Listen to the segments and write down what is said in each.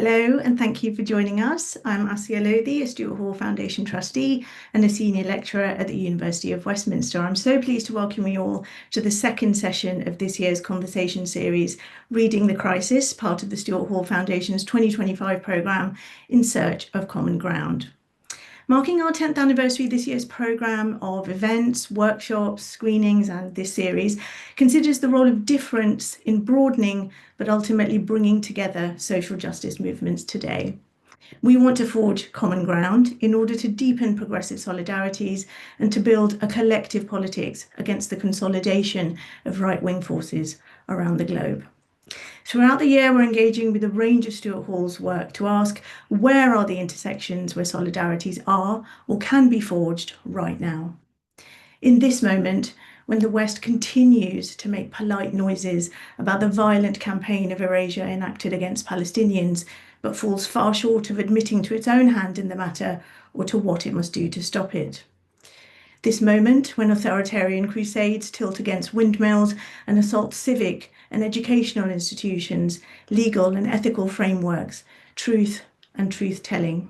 Hello, and thank you for joining us. I'm Aasiya Lodhi, a Stuart Hall Foundation trustee and a senior lecturer at the University of Westminster. I'm so pleased to welcome you all to the second session of this year's conversation series, Reading the Crisis, part of the Stuart Hall Foundation's 2025 programme, In Search of Common Ground. Marking our 10th anniversary, this year's programme of events, workshops, screenings, and this series considers the role of difference in broadening but ultimately bringing together social justice movements today. We want to forge common ground in order to deepen progressive solidarities and to build a collective politics against the consolidation of right-wing forces around the globe. Throughout the year, we're engaging with a range of Stuart Hall's work to ask, where are the intersections where solidarities are or can be forged right now? In this moment, when the West continues to make polite noises about the violent campaign of erasure enacted against Palestinians, but falls far short of admitting to its own hand in the matter or to what it must do to stop it. This moment, when authoritarian crusades tilt against windmills and assault civic and educational institutions, legal and ethical frameworks, truth and truth-telling.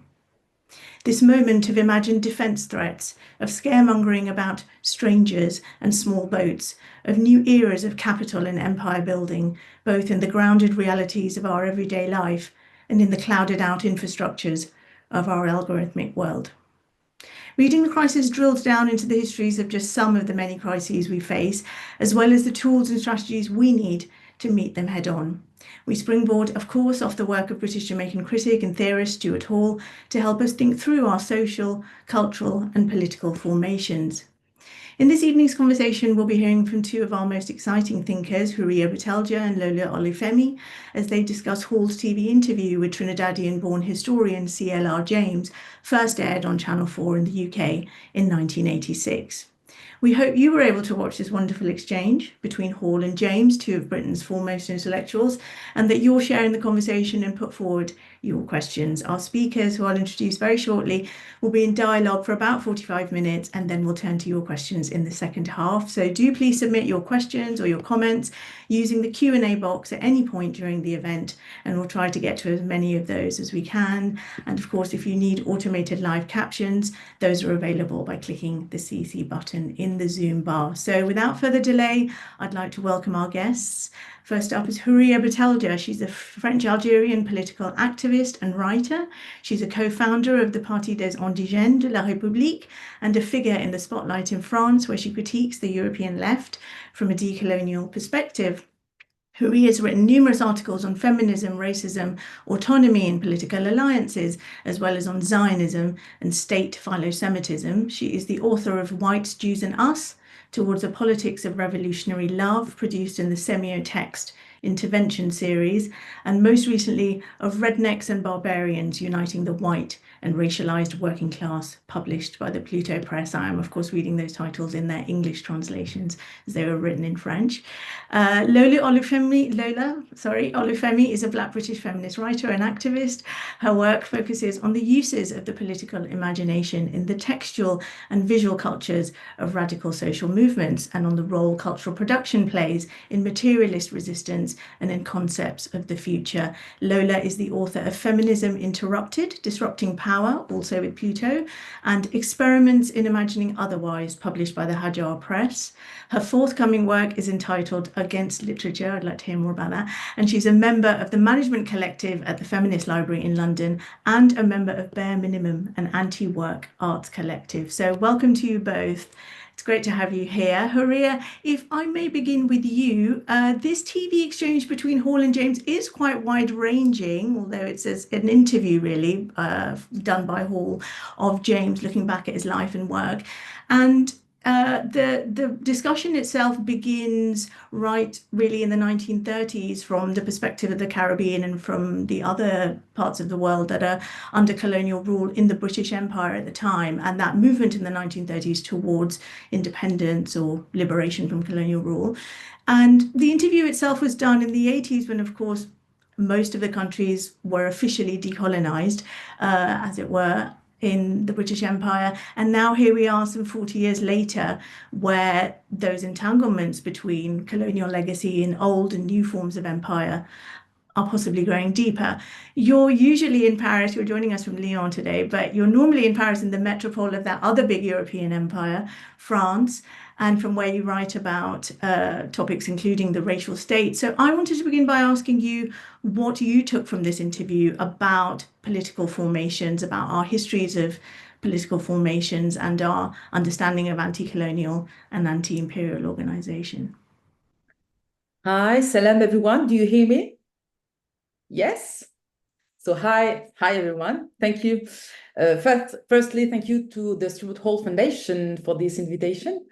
This moment of imagined defence threats, of scaremongering about strangers and small boats, of new eras of capital and empire building, both in the grounded realities of our everyday life and in the clouded-out infrastructures of our algorithmic world. Reading the Crisis drills down into the histories of just some of the many crises we face, as well as the tools and strategies we need to meet them head-on. We springboard, of course, off the work of British Jamaican critic and theorist Stuart Hall to help us think through our social, cultural and political formations. In this evening's conversation, we'll be hearing from two of our most exciting thinkers, Houria Bouteldja and Lola Olufemi, as they discuss Hall's TV interview with Trinidadian-born historian CLR James, first aired on Channel 4 in the UK in 1986. We hope you were able to watch this wonderful exchange between Hall and James, two of Britain's foremost intellectuals, and that you'll share in the conversation and put forward your questions. Our speakers, who I'll introduce very shortly, will be in dialogue for about 45 minutes, and then we'll turn to your questions in the second half. So do please submit your questions or your comments using the Q&A box at any point during the event, and we'll try to get to as many of those as we can. And of course, if you need automated live captions, those are available by clicking the CC button in the Zoom bar. So without further delay, I'd like to welcome our guests. First up is Houria Bouteldja. She's a French-Algerian political activist and writer. She's a co-founder of the Parti des Indigènes de la République and a figure in the spotlight in France, where she critiques the European left from a decolonial perspective. Houria has written numerous articles on feminism, racism, autonomy and political alliances, as well as on Zionism and state philo-Semitism. She is the author of Whites, Jews and Us, Towards a Politics of Revolutionary Love, produced in the Semiotext Intervention series, and most recently of Rednecks and Barbarians, Uniting the White and Racialized Working Class, published by the Pluto Press. I am, of course, reading those titles in their English translations as they were written in French. Lola Olufemi is a Black British feminist writer and activist. Her work focuses on the uses of the political imagination in the textual and visual cultures of radical social movements, and on the role cultural production plays in materialist resistance and in concepts of the future. Lola is the author of Feminism Interrupted, Disrupting Power, also with Pluto, and Experiments in Imagining Otherwise, published by the Hajar Press. Her forthcoming work is entitled Against Literature. I'd like to hear more about that. And she's a member of the Management Collective at the Feminist Library in London and a member of Bare Minimum, an anti-work arts collective. So welcome to you both. It's great to have you here. Houria, if I may begin with you, this TV exchange between Hall and James is quite wide-ranging, although it's an interview really done by Hall of James looking back at his life and work. And the discussion itself begins right really in the 1930s from the perspective of the Caribbean and from the other parts of the world that are under colonial rule in the British Empire at the time, and that movement in the 1930s towards independence or liberation from colonial rule. And the interview itself was done in the 80s when, of course, most of the countries were officially decolonized, as it were, in the British Empire. And now here we are some 40 years later, where those entanglements between colonial legacy and old and new forms of empire are possibly growing deeper. You're usually in Paris, you're joining us from Lyon today, but you're normally in Paris, in the metropole of that other big European empire, France, and from where you write about topics including the racial state. So I wanted to begin by asking you what you took from this interview about political formations, about our histories of political formations and our understanding of anti-colonial and anti-imperial organization. Hi, salam everyone. Do you hear me? Yes? So hi everyone. Thank you. Firstly, thank you to the Stuart Hall Foundation for this invitation.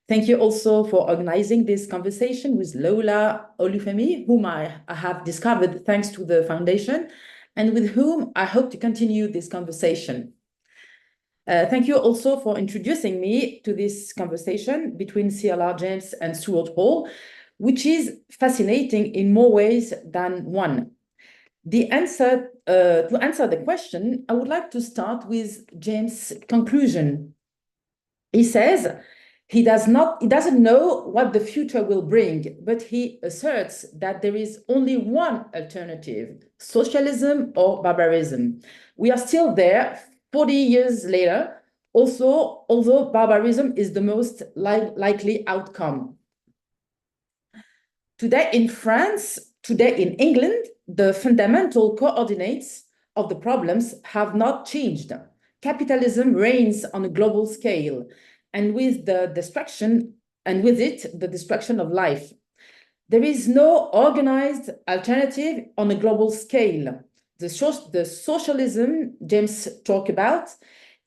Thank you also for organizing this conversation with Lola Olufemi, whom I have discovered thanks to the foundation, and with whom I hope to continue this conversation. Thank you also for introducing me to this conversation between CLR James and Stuart Hall, which is fascinating in more ways than one. To answer the question, I would like to start with James' conclusion. He says he doesn't know what the future will bring, but he asserts that there is only one alternative: socialism or barbarism. We are still there 40 years later, also, although barbarism is the most likely outcome. Today in France, today in England, the fundamental coordinates of the problems have not changed. Capitalism reigns on a global scale, and with it, the destruction of life. There is no organized alternative on a global scale. The socialism James talked about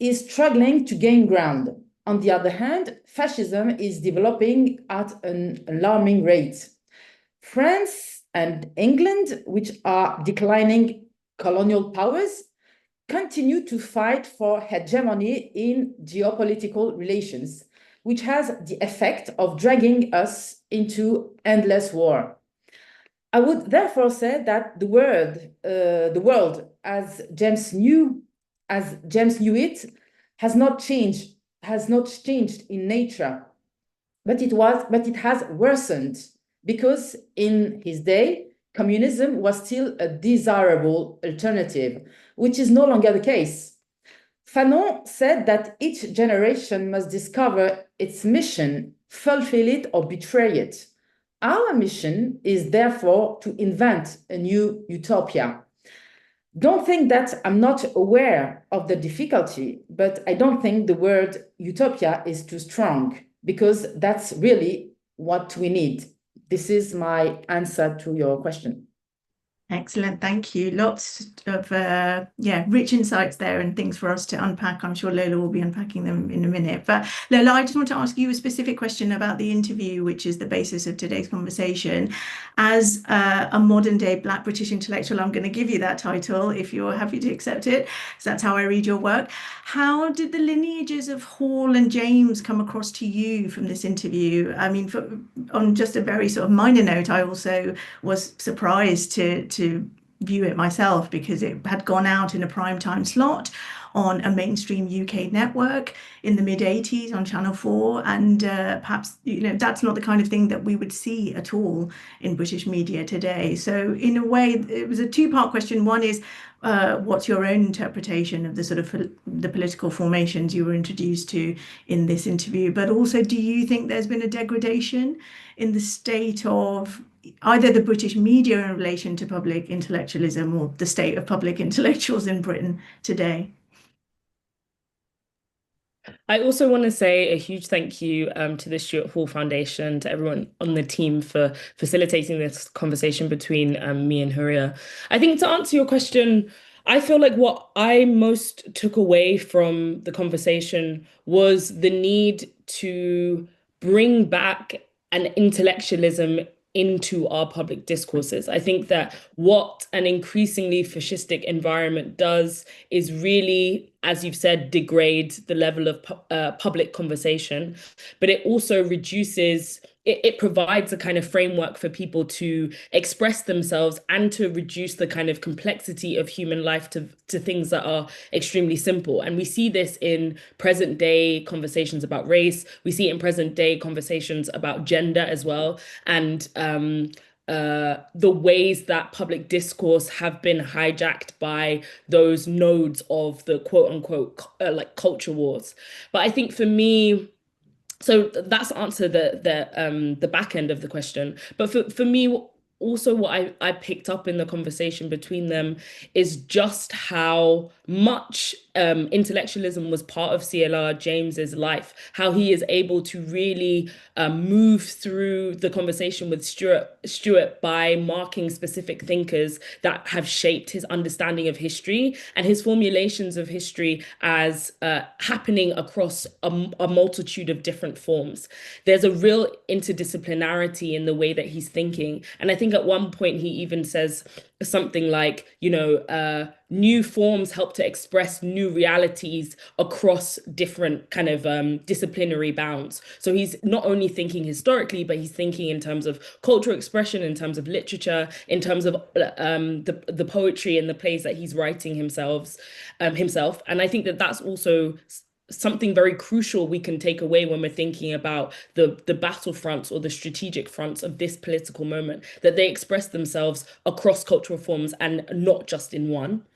is struggling to gain ground. On the other hand, fascism is developing at an alarming rate. France and England, which are declining colonial powers, continue to fight for hegemony in geopolitical relations, which has the effect of dragging us into endless war. I would therefore say that the world as James knew it, has not changed in nature, but it has worsened, because in his day, communism was still a desirable alternative, which is no longer the case. Fanon said that each generation must discover its mission, fulfill it or betray it. Our mission is therefore to invent a new utopia. Don't think that I'm not aware of the difficulty, but I don't think the word utopia is too strong, because that's really what we need. This is my answer to your question. Excellent, thank you. Lots of rich insights there and things for us to unpack. I'm sure Lola will be unpacking them in a minute. But Lola, I just want to ask you a specific question about the interview, which is the basis of today's conversation. As a modern day Black British intellectual, I'm going to give you that title if you're happy to accept it, because that's how I read your work. How did the lineages of Hall and James come across to you from this interview? I mean, on just a very sort of minor note, I also was surprised to view it myself, because it had gone out in a prime time slot on a mainstream UK network in the mid-80s on Channel 4, and perhaps that's not the kind of thing that we would see at all in British media today. So in a way, it was a two-part question. One is, what's your own interpretation of the sort of the political formations you were introduced to in this interview? But also, do you think there's been a degradation in the state of either the British media in relation to public intellectualism, or the state of public intellectuals in Britain today? I also want to say a huge thank you to the Stuart Hall Foundation, to everyone on the team for facilitating this conversation between me and Houria. I think, to answer your question, I feel like what I most took away from the conversation was the need to bring back an intellectualism into our public discourses. I think that what an increasingly fascistic environment does is really, as you've said, degrade the level of public conversation, but it also reduces, it provides a kind of framework for people to express themselves and to reduce the kind of complexity of human life to things that are extremely simple. And we see this in present day conversations about race. We see it in present day conversations about gender as well. And the ways that public discourse have been hijacked by those nodes of the quote unquote like culture wars. But I think for me, so that's to answer the back end of the question. But for me, also what I picked up in the conversation between them is just how much intellectualism was part of CLR James's life, how he is able to really move through the conversation with Stuart by marking specific thinkers that have shaped his understanding of history and his formulations of history as happening across a multitude of different forms. There's a real interdisciplinarity in the way that he's thinking. And I think at one point he even says something like, new forms help to express new realities across different kind of disciplinary bounds. So he's not only thinking historically, but he's thinking in terms of cultural expression, in terms of literature, in terms of the poetry and the plays that he's writing himself. And I think that that's also something very crucial we can take away when we're thinking about the battle fronts or the strategic fronts of this political moment, that they express themselves across cultural forms and not just in one.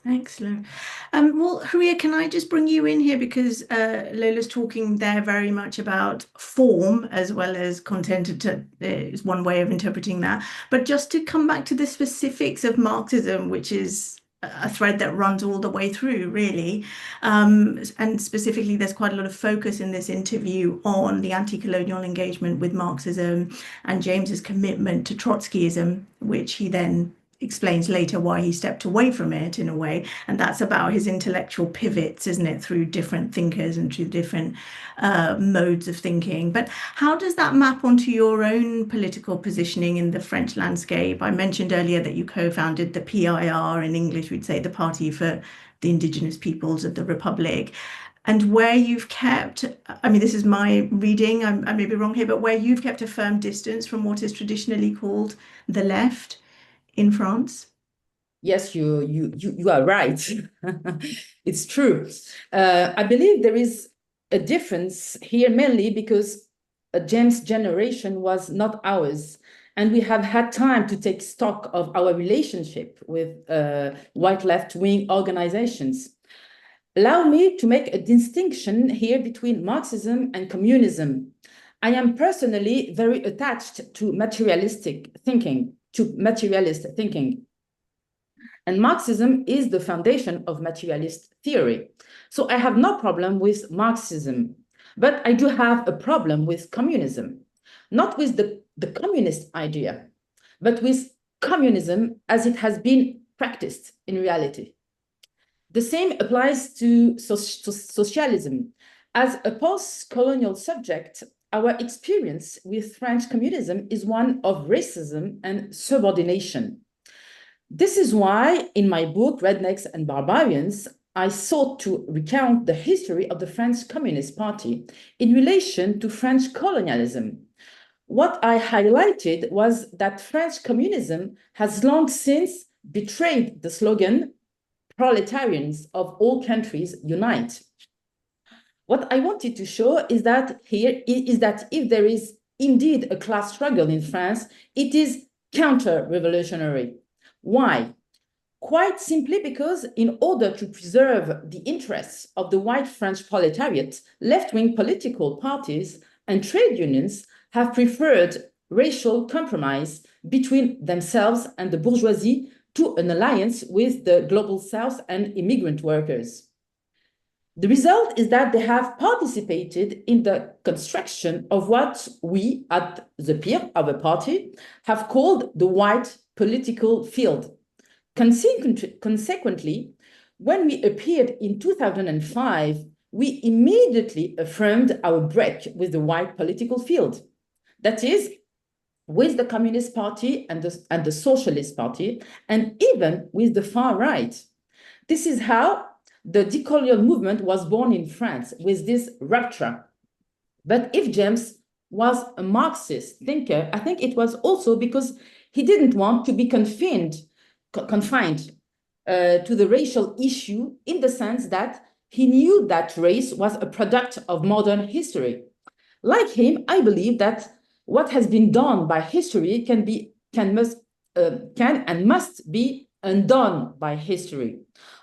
Excellent. Well, Houria, can I just bring you in here because Lola's talking there very much about form as well as content is one way of interpreting that. But just to come back to the specifics of Marxism, which is a thread that runs all the way through, really. And specifically, there's quite a lot of focus in this interview on the anti-colonial engagement with Marxism and James's commitment to Trotskyism, which he then explains later why he stepped away from it in a way. And that's about his intellectual pivots, isn't it, through different thinkers and through different modes of thinking. But how does that map onto your own political positioning in the French landscape? I mentioned earlier that you co-founded the PIR, in English we'd say the Party for the Indigenous Peoples of the Republic. And where you've kept, I mean, this is my reading, I may be wrong here, but where you've kept a firm distance from what is traditionally called the left in France? Yes, you are right. It's true. I believe there is a difference here mainly because James' generation was not ours, and we have had time to take stock of our relationship with white left-wing organizations. Allow me to make a distinction here between Marxism and communism. I am personally very attached to materialist thinking. And Marxism is the foundation of materialist theory. So I have no problem with Marxism, but I do have a problem with communism, not with the communist idea, but with communism as it has been practiced in reality. The same applies to socialism. As a post-colonial subject, our experience with French communism is one of racism and subordination. This is why, in my book, Rednecks and Barbarians, I sought to recount the history of the French Communist Party in relation to French colonialism. What I highlighted was that French communism has long since betrayed the slogan, "Proletarians of all countries unite." What I wanted to show is that if there is indeed a class struggle in France, it is counter-revolutionary. Why? Quite simply because in order to preserve the interests of the white French proletariat, left-wing political parties and trade unions have preferred racial compromise between themselves and the bourgeoisie to an alliance with the global south and immigrant workers. The result is that they have participated in the construction of what we at the PIR, our party, have called the white political field. Consequently, when we appeared in 2005, we immediately affirmed our break with the white political field. That is, with the Communist Party and the Socialist Party, and even with the far right. This is how the decolonial movement was born in France, with this rupture. But if James was a Marxist thinker, I think it was also because he didn't want to be confined to the racial issue, in the sense that he knew that race was a product of modern history. Like him, I believe that what has been done by history can and must be undone by history.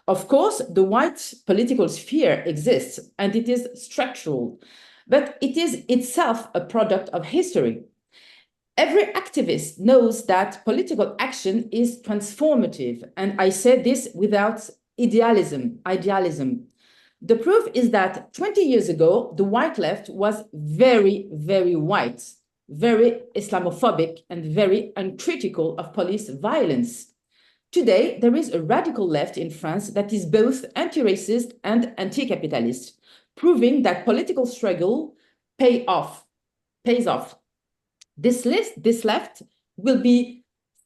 Of course, the white political sphere exists and it is structural, but it is itself a product of history. Every activist knows that political action is transformative, and I say this without idealism. The proof is that 20 years ago, the white left was very, very white, very Islamophobic, and very uncritical of police violence. Today, there is a radical left in France that is both anti-racist and anti-capitalist, proving that political struggle pays off. This left will be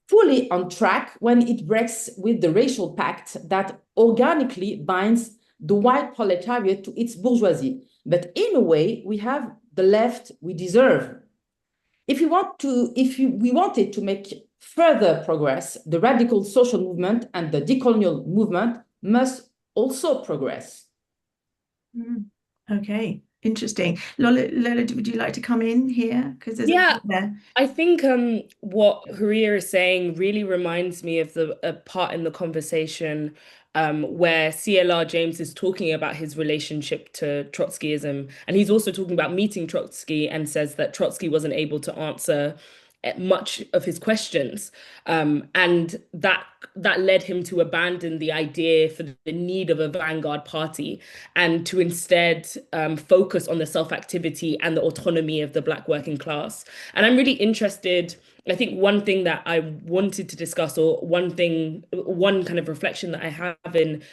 fully on track when it breaks with the racial pact that organically binds the white proletariat to its bourgeoisie. But in a way, we have the left we deserve. If we wanted to make further progress, the radical social movement and the decolonial movement must also progress. Okay, interesting. Lola, would you like to come in here? Because there's Yeah, a there. I think what Houria is saying really reminds me of a part in the conversation where CLR James is talking about his relationship to Trotskyism. And he's also talking about meeting Trotsky and says that Trotsky wasn't able to answer much of his questions. And that led him to abandon the idea for the need of a vanguard party and to instead focus on the self-activity and the autonomy of the Black working class. And I'm really interested. I think one thing that I wanted to discuss, or one kind of reflection that I have in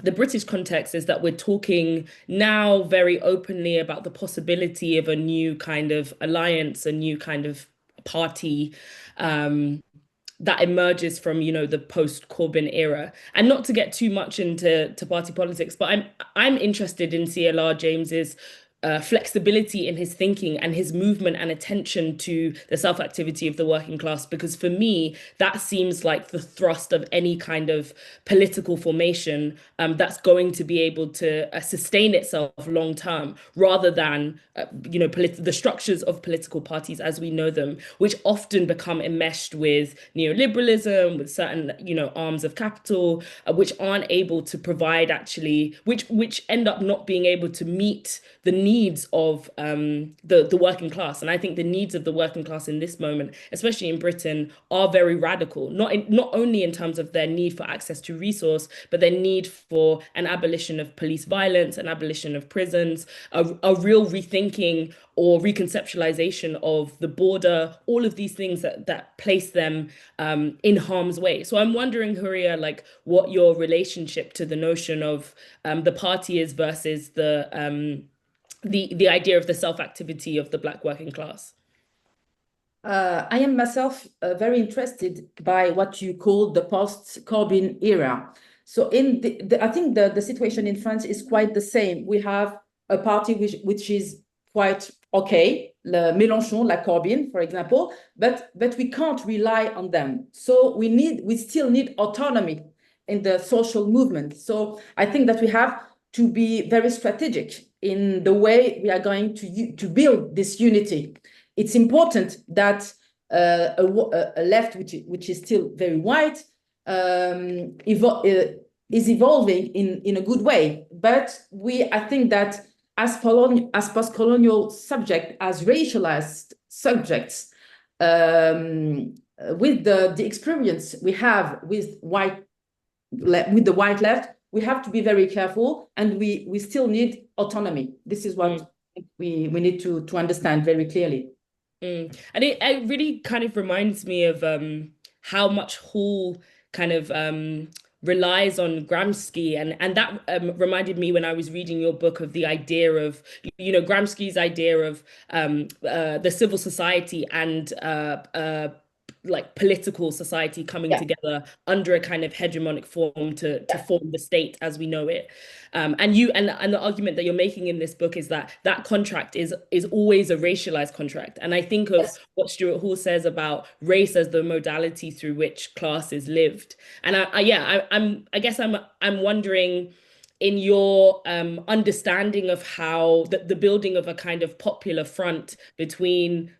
the British context, is that we're talking now very openly about the possibility of a new kind of alliance, a new kind of party that emerges from, the post-Corbyn era. And not to get too much into party politics, but I'm interested in CLR James's flexibility in his thinking and his movement and attention to the self-activity of the working class, because for me that seems like the thrust of any kind of political formation that's going to be able to sustain itself long term, rather than the structures of political parties as we know them, which often become enmeshed with neoliberalism, with certain arms of capital, which aren't able to provide which end up not being able to meet the needs of the working class. And I think the needs of the working class in this moment, especially in Britain, are very radical, not only in terms of their need for access to resource, but their need for an abolition of police violence, an abolition of prisons, a real rethinking or reconceptualization of the border, all of these things that place them in harm's way. So I'm wondering, Houria, like what your relationship to the notion of the party is versus the idea of the self-activity of the Black working class. I am myself very interested by what you call the post-Corbyn era. So I think the situation in France is quite the same. We have a party which is quite okay, Mélenchon, like Corbyn, for example, but we can't rely on them. So we still need autonomy in the social movement. So I think that we have to be very strategic in the way we are going to build this unity. It's important that a left which is still very white is evolving in a good way. But I think that as post-colonial subject, as racialized subjects, with the experience we have with the white left, we have to be very careful, and we still need autonomy. This is what we need to understand very clearly. And it really kind of reminds me of how much Hall kind of relies on Gramsci, and that reminded me when I was reading your book of the idea of Gramsci's idea of the civil society and like political society coming together under a kind of hegemonic form to form the state as we know it. And the argument that you're making in this book is that contract is always a racialized contract. And I think of what Stuart Hall says about race as the modality through which class is lived. And I guess I'm wondering, in your understanding of how the building of a kind of popular front between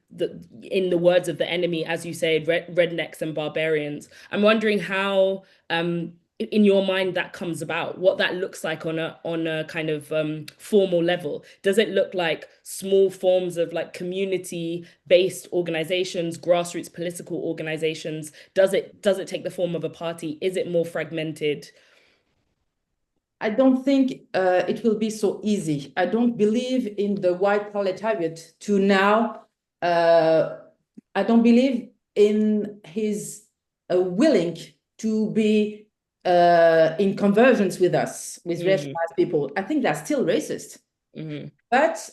in the words of the enemy, as you say, rednecks and barbarians. I'm wondering how, in your mind, that comes about, what that looks like on a kind of formal level. Does it look like small forms of like community-based organizations, grassroots political organizations? Does it take the form of a party? Is it more fragmented? I don't think it will be so easy. I don't believe in the white proletariat to now. I don't believe in his willing to be in convergence with us, with racialized people. I think they're still racist. But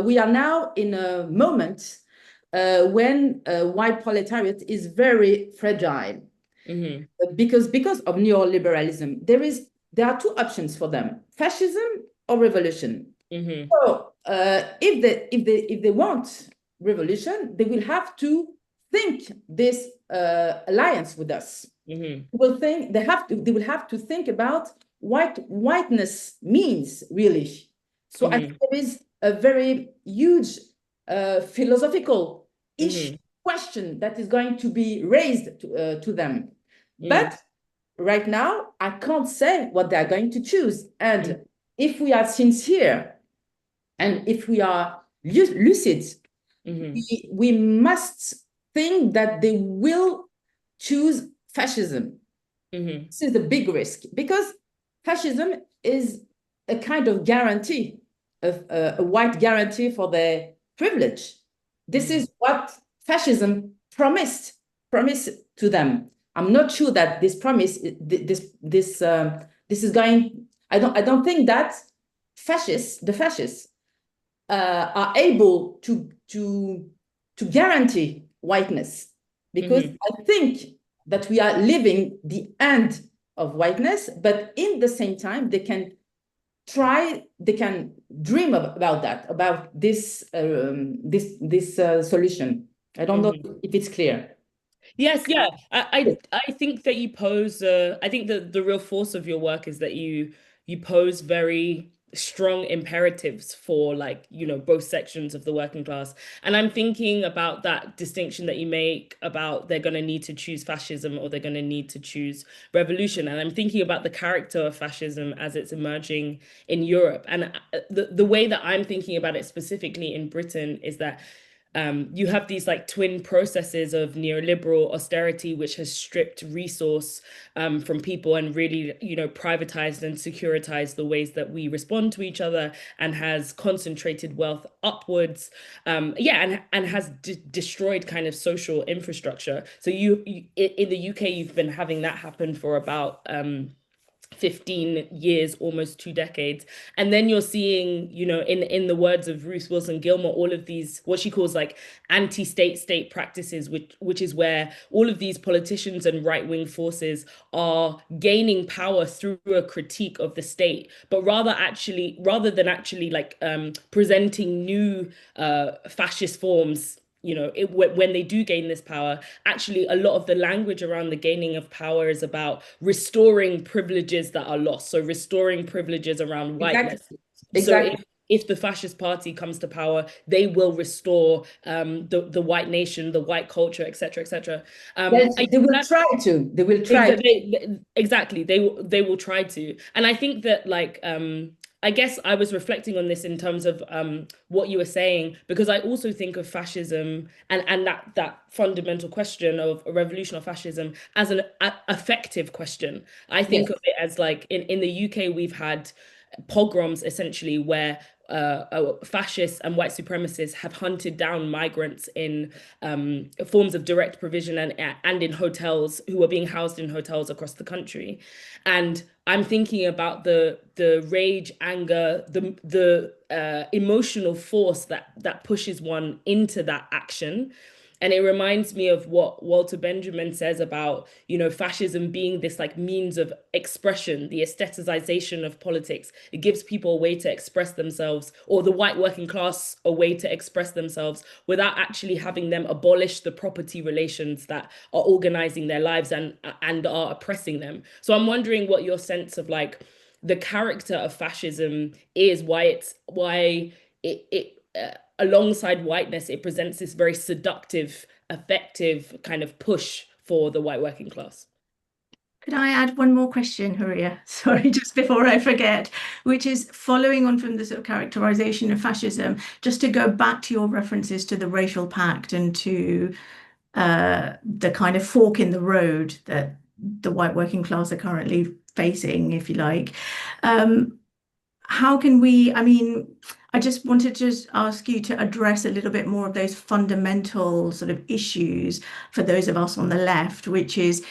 we are now in a moment when white proletariat is very fragile. Because of neoliberalism, there are two options for them: fascism or revolution. So if they want revolution, they will have to think this alliance with us. They will have to think about what whiteness means really. So I think there is a very huge philosophical question that is going to be raised to them. But right now, I can't say what they're going to choose. And if we are sincere and if we are lucid, we must think that they will choose fascism. This is the big risk, because fascism is a kind of guarantee, a white guarantee for their privilege. This is what fascism promised to them. I'm not sure that this promise, this is going. I don't think that the fascists are able to guarantee whiteness, because I think that we are living the end of whiteness, but in the same time they can dream about this solution. I don't know if it's clear. Yes, yeah. I think that you pose I think that the real force of your work is that you pose very strong imperatives for, like, you know, both sections of the working class. And I'm thinking about that distinction that you make about they're going to need to choose fascism or they're going to need to choose revolution. And I'm thinking about the character of fascism as it's emerging in Europe. And the way that I'm thinking about it specifically in Britain is that you have these like twin processes of neoliberal austerity, which has stripped resource from people and really, you know, privatized and securitized the ways that we respond to each other, and has concentrated wealth upwards. And has destroyed kind of social infrastructure. So you in the UK, you've been having that happen for about 15 years, almost 2 decades. And then you're seeing, you know, in the words of Ruth Wilson Gilmore, all of these, what she calls like anti-state practices, which is where all of these politicians and right-wing forces are gaining power through a critique of the state, but rather than actually like presenting new fascist forms. You know, when they do gain this power, actually a lot of the language around the gaining of power is about restoring privileges that are lost. So restoring privileges around whiteness. Exactly. So if the fascist party comes to power, they will restore the white nation, the white culture, etc., etc. They will try to. They will try. Exactly. They will try to. And I think that, like, I guess I was reflecting on this in terms of what you were saying, because I also think of fascism and that fundamental question of a revolution or fascism as an affective question. I think of it as like in the UK, we've had pogroms essentially where fascists and white supremacists have hunted down migrants in forms of direct provision and in hotels, who are being housed in hotels across the country. And I'm thinking about the rage, anger, the emotional force that pushes one into that action. And it reminds me of what Walter Benjamin says about, you know, fascism being this like means of expression, the aestheticization of politics. It gives people a way to express themselves, or the white working class a way to express themselves, without actually having them abolish the property relations that are organizing their lives and are oppressing them. So I'm wondering what your sense of like the character of fascism is, why alongside whiteness, it presents this very seductive, effective kind of push for the white working class. Could I add one more question, Houria? Sorry, just before I forget, which is following on from the sort of characterization of fascism, just to go back to your references to the racial pact and to the kind of fork in the road that the white working class are currently facing, if you like. How can we, I mean, I just wanted to just ask you to address a little bit more of those fundamental sort of issues for those of us on the left, which is,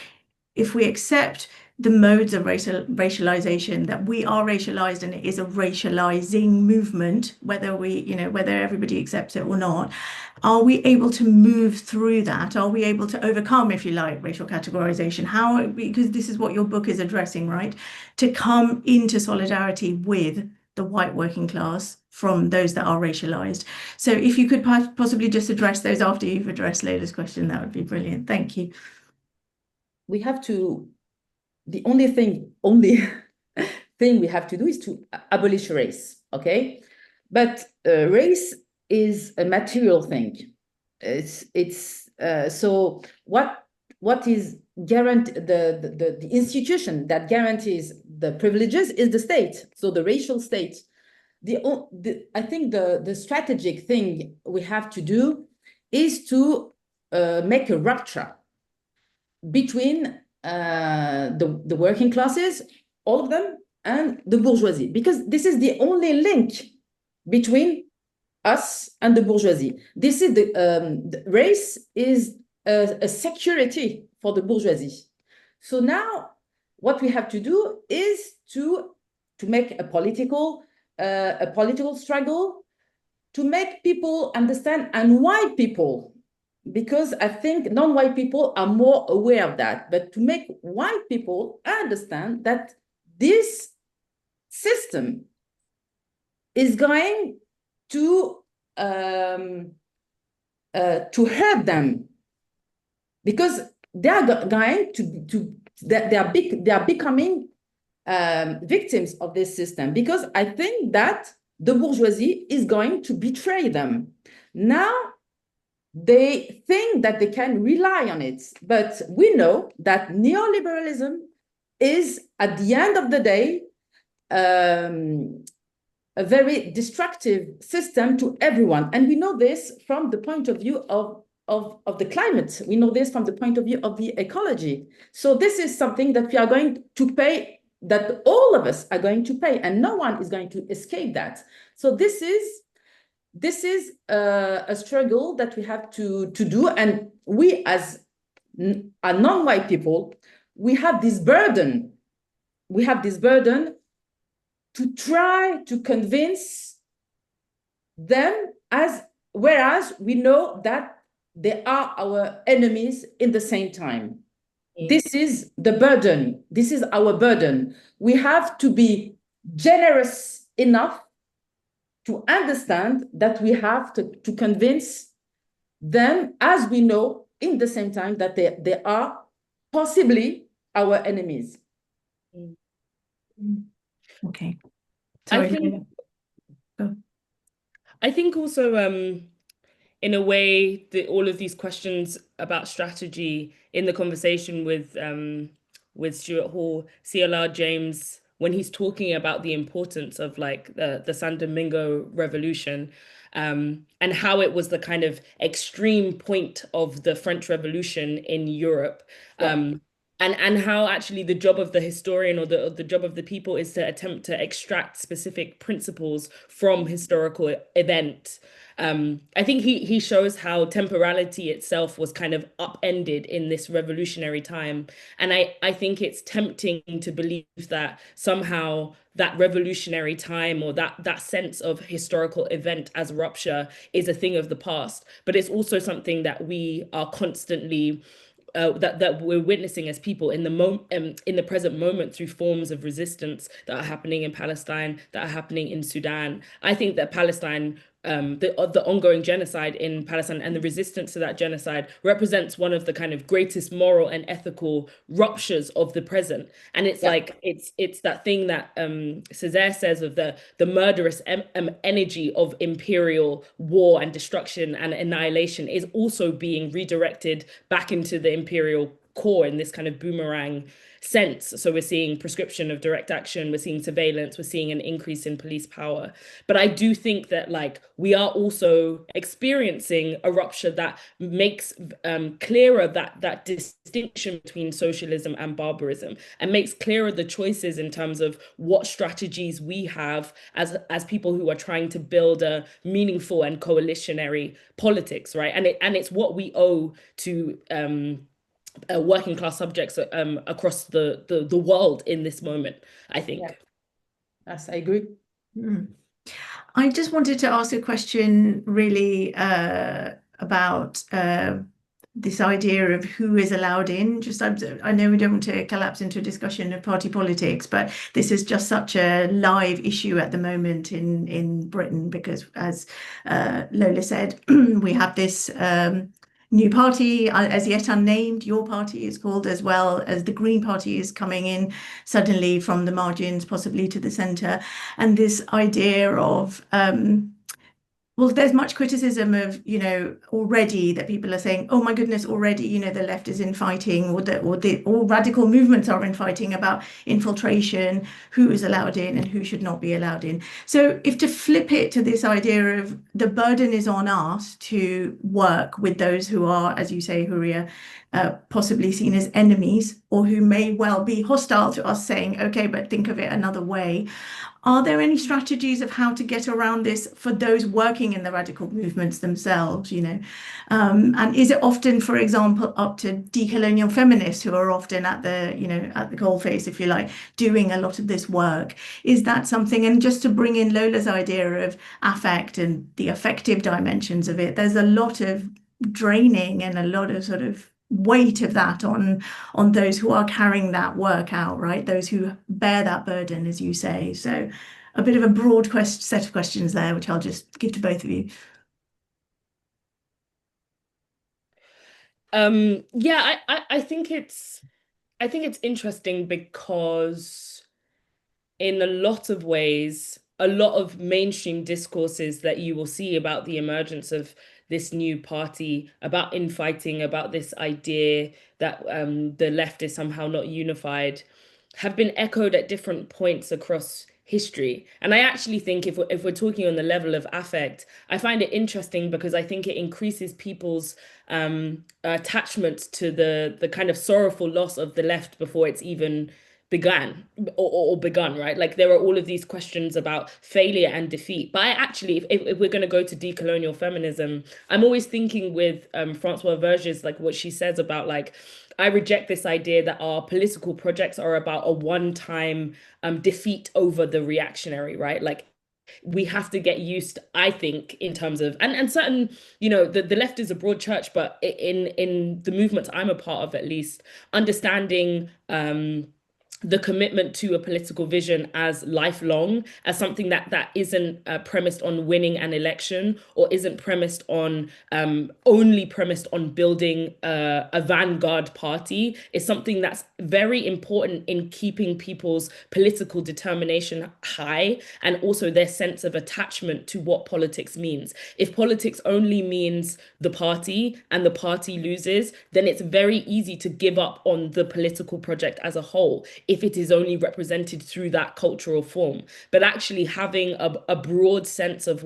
if we accept the modes of racialization, that we are racialized and it is a racializing movement, whether whether everybody accepts it or not, are we able to move through that? Are we able to overcome, if you like, racial categorization? How, because this is what your book is addressing, right? To come into solidarity with the white working class from those that are racialized. So if you could possibly just address those after you've addressed Lola's question, that would be brilliant. Thank you. We have to, the only thing we have to do is to abolish race, okay? But race is a material thing. So what is the institution that guarantees the privileges is the state, so the racial state. I think the strategic thing we have to do is to make a rupture between the working classes, all of them, and the bourgeoisie, because this is the only link between us and the bourgeoisie. This is the race is a security for the bourgeoisie. So now what we have to do is to make a political struggle, to make people understand, and white people, because I think non-white people are more aware of that, but to make white people understand that this system is going to hurt them, because they are going they are becoming victims of this system, because I think that the bourgeoisie is going to betray them. Now they think that they can rely on it, but we know that neoliberalism is, at the end of the day, a very destructive system to everyone. And we know this from the point of view of the climate. We know this from the point of view of the ecology. So this is something that we are going to pay, that all of us are going to pay, and no one is going to escape that. So this is a struggle that we have to do. And we, as a non-white people, we have this burden. We have this burden to try to convince them, whereas we know that they are our enemies in the same time. This is the burden. This is our burden. We have to be generous enough to understand that we have to convince them, as we know in the same time that they are possibly our enemies. Okay. Sorry. I think also, in a way, all of these questions about strategy in the conversation with Stuart Hall, CLR James, when he's talking about the importance of like the San Domingo Revolution, and how it was the kind of extreme point of the French Revolution in Europe. And how actually the job of the historian, or the job of the people, is to attempt to extract specific principles from historical events. I think he shows how temporality itself was kind of upended in this revolutionary time. And I think it's tempting to believe that somehow that revolutionary time, or that sense of historical event as rupture, is a thing of the past. But it's also something that we are constantly that we're witnessing as people in the present moment, through forms of resistance that are happening in Palestine, that are happening in Sudan. I think that Palestine the ongoing genocide in Palestine and the resistance to that genocide represents one of the kind of greatest moral and ethical ruptures of the present. And it's like it's that thing that Césaire says of the murderous energy of imperial war and destruction and annihilation is also being redirected back into the imperial core in this kind of boomerang sense. So we're seeing prescription of direct action, we're seeing surveillance, we're seeing an increase in police power. But I do think that like we are also experiencing a rupture that makes clearer that distinction between socialism and barbarism, and makes clearer the choices in terms of what strategies we have as people who are trying to build a meaningful and coalitionary politics, right? And it's what we owe to working class subjects across the world in this moment, I think. Yeah. Yes, I agree. I just wanted to ask a question really about this idea of who is allowed in. Just I know we don't want to collapse into a discussion of party politics, but this is just such a live issue at the moment in Britain because, as Lola said, we have this new party, as yet unnamed. Your party is called, as well as the Green Party is coming in suddenly from the margins, possibly to the centre. And this idea of, well, there's much criticism of, already that people are saying, oh my goodness, already, the left is infighting, or radical movements are infighting about infiltration, who is allowed in and who should not be allowed in. So if to flip it to this idea of the burden is on us to work with those who are, as you say, Houria, possibly seen as enemies, or who may well be hostile to us, saying, okay, but think of it another way. Are there any strategies of how to get around this for those working in the radical movements themselves, And is it often, for example, up to decolonial feminists who are often at the coalface, if you like, doing a lot of this work? Is that something? And just to bring in Lola's idea of affect and the affective dimensions of it, there's a lot of draining and a lot of sort of weight of that on those who are carrying that work out, right? Those who bear that burden, as you say. So a bit of a broad set of questions there, which I'll just give to both of you. Yeah, I think it's interesting because in a lot of ways, a lot of mainstream discourses that you will see about the emergence of this new party, about infighting, about this idea that the left is somehow not unified, have been echoed at different points across history. And I actually think if we're talking on the level of affect, I find it interesting because I think it increases people's attachment to the kind of sorrowful loss of the left before it's even began begun, right? Like there are all of these questions about failure and defeat. But I actually, if we're going to go to decolonial feminism, I'm always thinking with Françoise Verger's, like what she says about like, I reject this idea that our political projects are about a one-time defeat over the reactionary, right? Like we have to get used, I think, in terms of and certain, the left is a broad church, but in the movements I'm a part of, at least, understanding the commitment to a political vision as lifelong, as something that isn't premised on winning an election, or isn't premised on only premised on building a vanguard party, is something that's very important in keeping people's political determination high, and also their sense of attachment to what politics means. If politics only means the party and the party loses, then it's very easy to give up on the political project as a whole if it is only represented through that cultural form. But actually having a broad sense of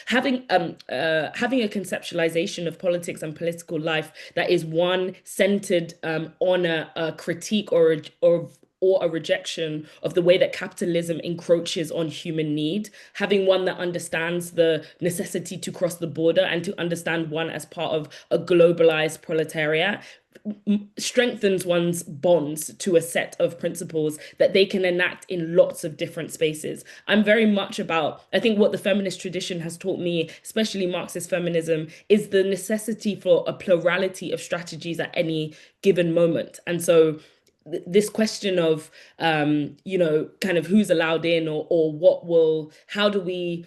having a conceptualization of politics and political life that is one centered on a critique or a rejection of the way that capitalism encroaches on human need, having one that understands the necessity to cross the border and to understand one as part of a globalized proletariat, strengthens one's bonds to a set of principles that they can enact in lots of different spaces. I'm very much about, I think what the feminist tradition has taught me, especially Marxist feminism, is the necessity for a plurality of strategies at any given moment. And so this question of, kind of who's allowed in, or how do we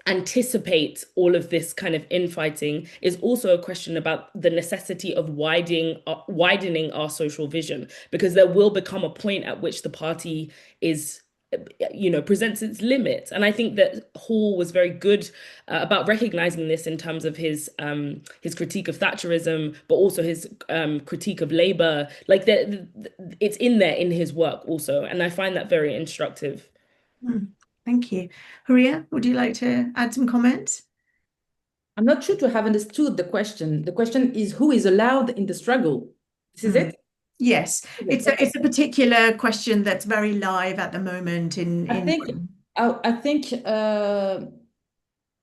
anticipate all of this kind of infighting is also a question about the necessity of widening our social vision, because there will become a point at which the party is presents its limits. And I think that Hall was very good about recognizing this in terms of his critique of Thatcherism, but also his critique of Labour. Like it's in there in his work also, and I find that very instructive. Thank you. Houria, would you like to add some comments? I'm not sure to have understood the question. The question is, who is allowed in the struggle? This is it? Yes, it's a particular question that's very live at the moment I think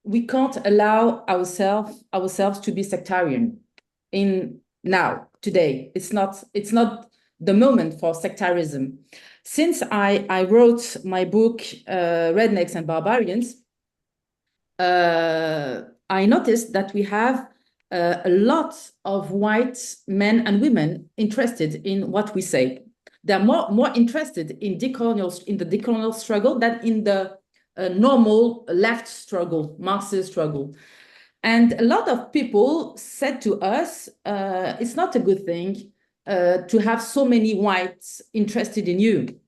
we can't allow ourselves to be sectarian today. It's not the moment for sectarism. Since I wrote my book, Rednecks and Barbarians, I noticed that we have a lot of white men and women interested in what we say. They're more interested in the decolonial struggle than in the normal left struggle, Marxist struggle. And a lot of people said to us, it's not a good thing to have so many whites interested in you.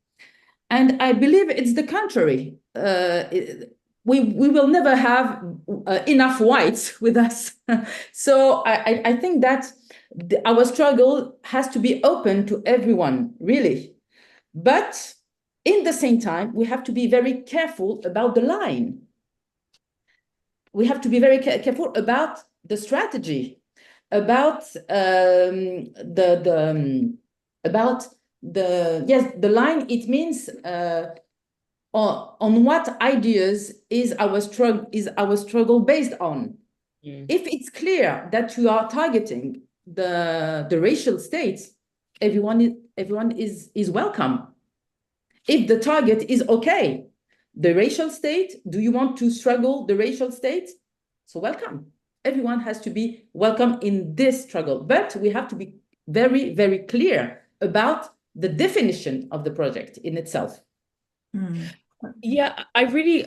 And I believe it's the contrary. We will never have enough whites with us. So I think that our struggle has to be open to everyone, really. But in the same time, we have to be very careful about the line. We have to be very careful about the strategy, about the line. It means on what ideas is our struggle based on. If it's clear that you are targeting the racial states, everyone is welcome. If the target is okay, the racial state, do you want to struggle the racial state? So welcome. Everyone has to be welcome in this struggle, but we have to be very, very clear about the definition of the project in itself. Yeah, I really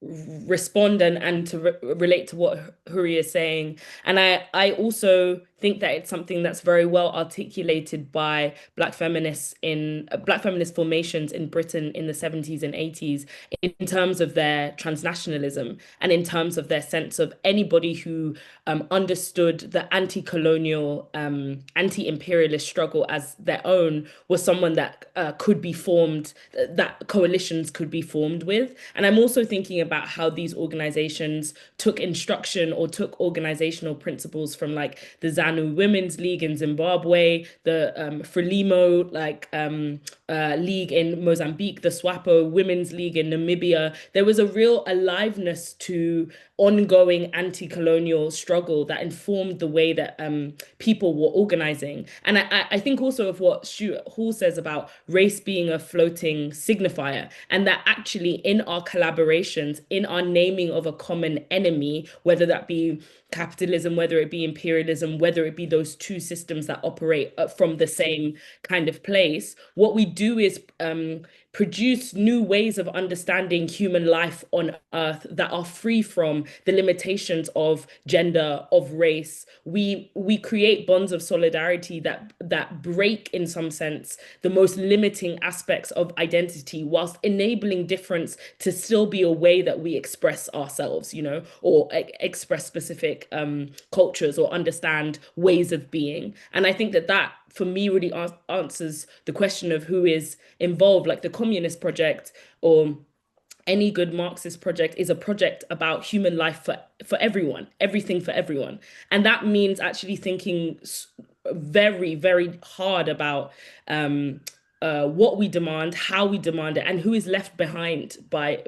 respond and to relate to what Houria is saying. And I also think that it's something that's very well articulated by Black feminist formations in Britain in the 70s and 80s in terms of their transnationalism and in terms of their sense of anybody who understood the anti-colonial, anti-imperialist struggle as their own was someone that could be formed, that coalitions could be formed with. And I'm also thinking about how these organizations took instruction or took organizational principles from like the ZANU Women's League in Zimbabwe, the Frelimo League in Mozambique, the SWAPO Women's League in Namibia. There was a real aliveness to ongoing anti-colonial struggle that informed the way that people were organizing. And I think also of what Stuart Hall says about race being a floating signifier, and that actually in our collaborations, in our naming of a common enemy, whether that be capitalism, whether it be imperialism, whether it be those two systems that operate from the same kind of place, what we do is produce new ways of understanding human life on Earth that are free from the limitations of gender, of race. We create bonds of solidarity that break, in some sense, the most limiting aspects of identity, whilst enabling difference to still be a way that we express ourselves, or express specific cultures or understand ways of being. And I think that for me really answers the question of who is involved. Like the Communist Project or any good Marxist project is a project about human life for everyone, everything for everyone. And that means actually thinking very, very hard about what we demand, how we demand it, and who is left behind by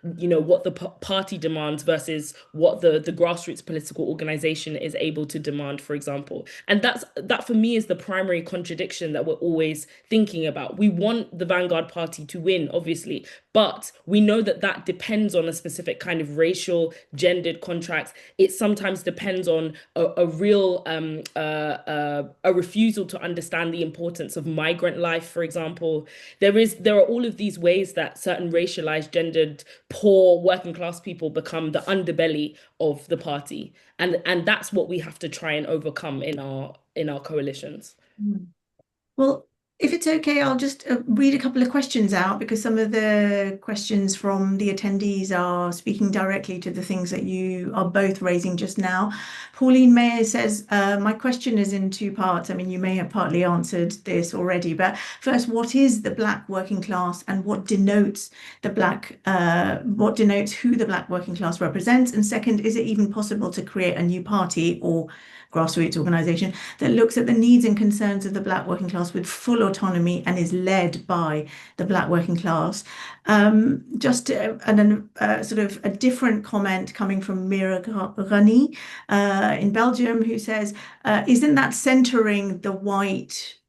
what the party demands versus what the grassroots political organization is able to demand, for example. And that for me is the primary contradiction that we're always thinking about. We want the vanguard party to win, obviously, but we know that depends on a specific kind of racial, gendered contracts. It sometimes depends on a real a refusal to understand the importance of migrant life for example, there are all of these ways that certain racialized, gendered, poor, working class people become the underbelly of the party. And that's what we have to try and overcome in our coalitions. Well, if it's okay, I'll just read a couple of questions out because some of the questions from the attendees are speaking directly to the things that you are both raising just now. Pauline Mayer says, my question is in two parts. I mean, you may have partly answered this already, but first, what is the Black working class and what denotes who the Black working class represents? And second, is it even possible to create a new party or grassroots organisation that looks at the needs and concerns of the Black working class with full autonomy and is led by the Black working class? Sort of a different comment coming from Mira Ghani in Belgium, who says, isn't that centering the white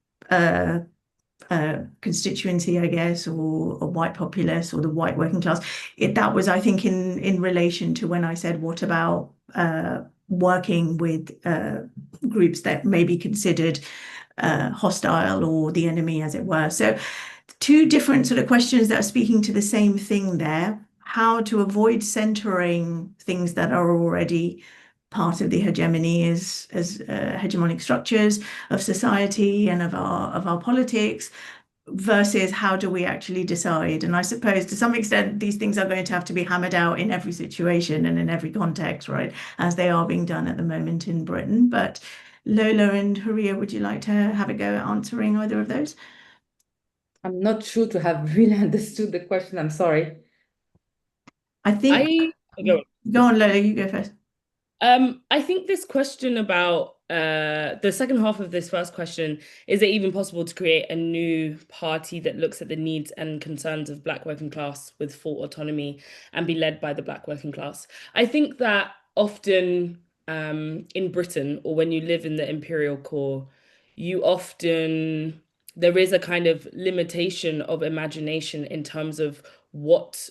constituency, I guess, or white populace or the white working class? That was, I think, in relation to when I said, what about working with groups that may be considered hostile or the enemy, as it were. So two different sort of questions that are speaking to the same thing there: how to avoid centering things that are already part of the hegemony as hegemonic structures of society and of our politics, versus how do we actually decide? And I suppose to some extent these things are going to have to be hammered out in every situation and in every context, right, as they are being done at the moment in Britain. But Lola and Houria, would you like to have a go at answering either of those? I'm not sure to have really understood the question. I'm sorry. I think go on, Lola, you go first. I think this question about the second half of this first question, is it even possible to create a new party that looks at the needs and concerns of Black working class with full autonomy and be led by the Black working class? I think that often in Britain, or when you live in the imperial core, there is a kind of limitation of imagination in terms of what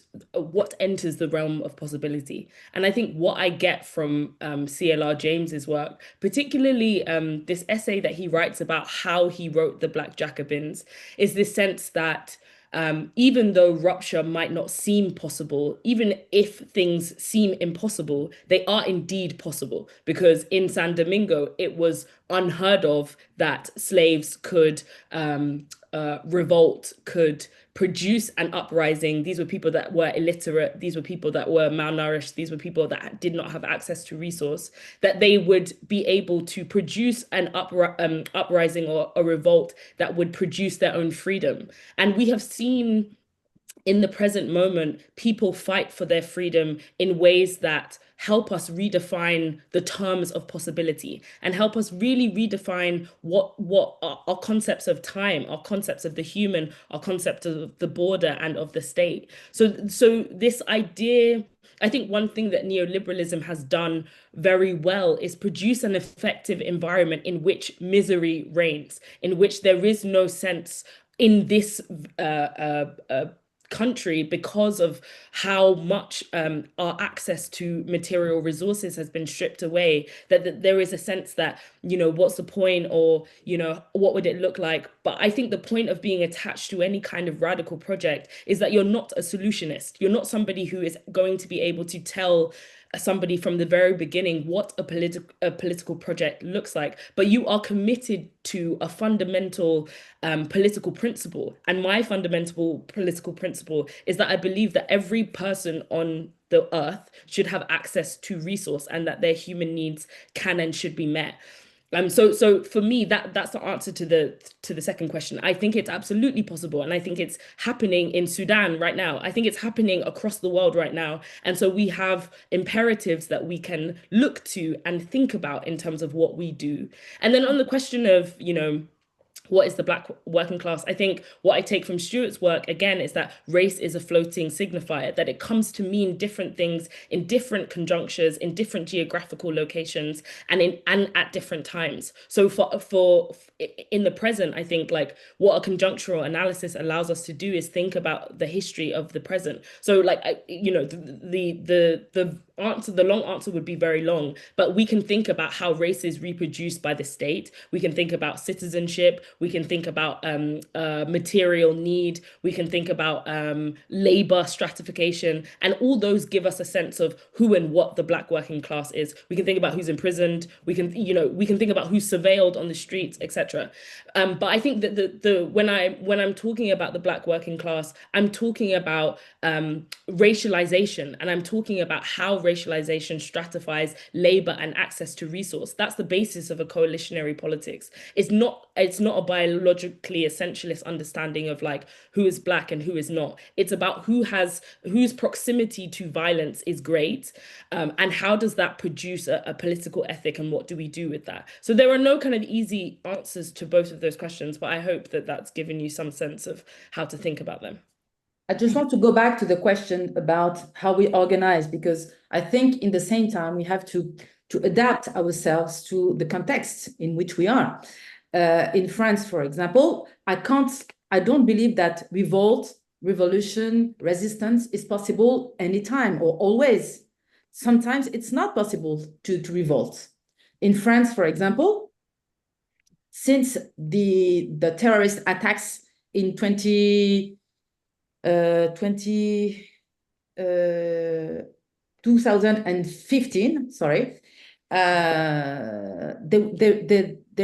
enters the realm of possibility. And I think what I get from CLR James's work, particularly this essay that he writes about how he wrote the Black Jacobins, is this sense that even though rupture might not seem possible, even if things seem impossible, they are indeed possible. Because in San Domingo, it was unheard of that slaves could revolt, could produce an uprising. These were people that were illiterate. These were people that were malnourished. These were people that did not have access to resource, that they would be able to produce an uprising or a revolt that would produce their own freedom. And we have seen in the present moment, people fight for their freedom in ways that help us redefine the terms of possibility and help us really redefine what our concepts of time, our concepts of the human, our concept of the border and of the state. So this idea, I think one thing that neoliberalism has done very well is produce an effective environment in which misery reigns, in which there is no sense in this country, because of how much our access to material resources has been stripped away, that there is a sense that, what's the point, or, what would it look like? But I think the point of being attached to any kind of radical project is that you're not a solutionist. You're not somebody who is going to be able to tell somebody from the very beginning what a political project looks like, but you are committed to a fundamental political principle. And my fundamental political principle is that I believe that every person on the earth should have access to resource and that their human needs can and should be met. So for me, that's the answer to the second question. I think it's absolutely possible, and I think it's happening in Sudan right now. I think it's happening across the world right now. And so we have imperatives that we can look to and think about in terms of what we do. And then on the question of, what is the Black working class? I think what I take from Stuart's work, again, is that race is a floating signifier, that it comes to mean different things in different conjunctures, in different geographical locations, and at different times. So for in the present, I think like what a conjunctural analysis allows us to do is think about the history of the present. So like, the the long answer would be very long, but we can think about how race is reproduced by the state. We can think about citizenship. We can think about material need. We can think about labor stratification, and all those give us a sense of who and what the Black working class is. We can think about who's imprisoned. We can, we can think about who's surveilled on the streets, etc. But I think that when I'm talking about the Black working class, I'm talking about racialization, and I'm talking about how racialization stratifies labor and access to resource. That's the basis of a coalitionary politics. It's not a biologically essentialist understanding of like who is Black and who is not. It's about whose proximity to violence is great, and how does that produce a political ethic, and what do we do with that? So there are no kind of easy answers to both of those questions, but I hope that that's given you some sense of how to think about them. I just want to go back to the question about how we organize, because I think in the same time we have to adapt ourselves to the context in which we are. In France, for example, I don't believe that revolt, revolution, resistance is possible anytime or always. Sometimes it's not possible to revolt. In France, for example, since the terrorist attacks in 2015, sorry, there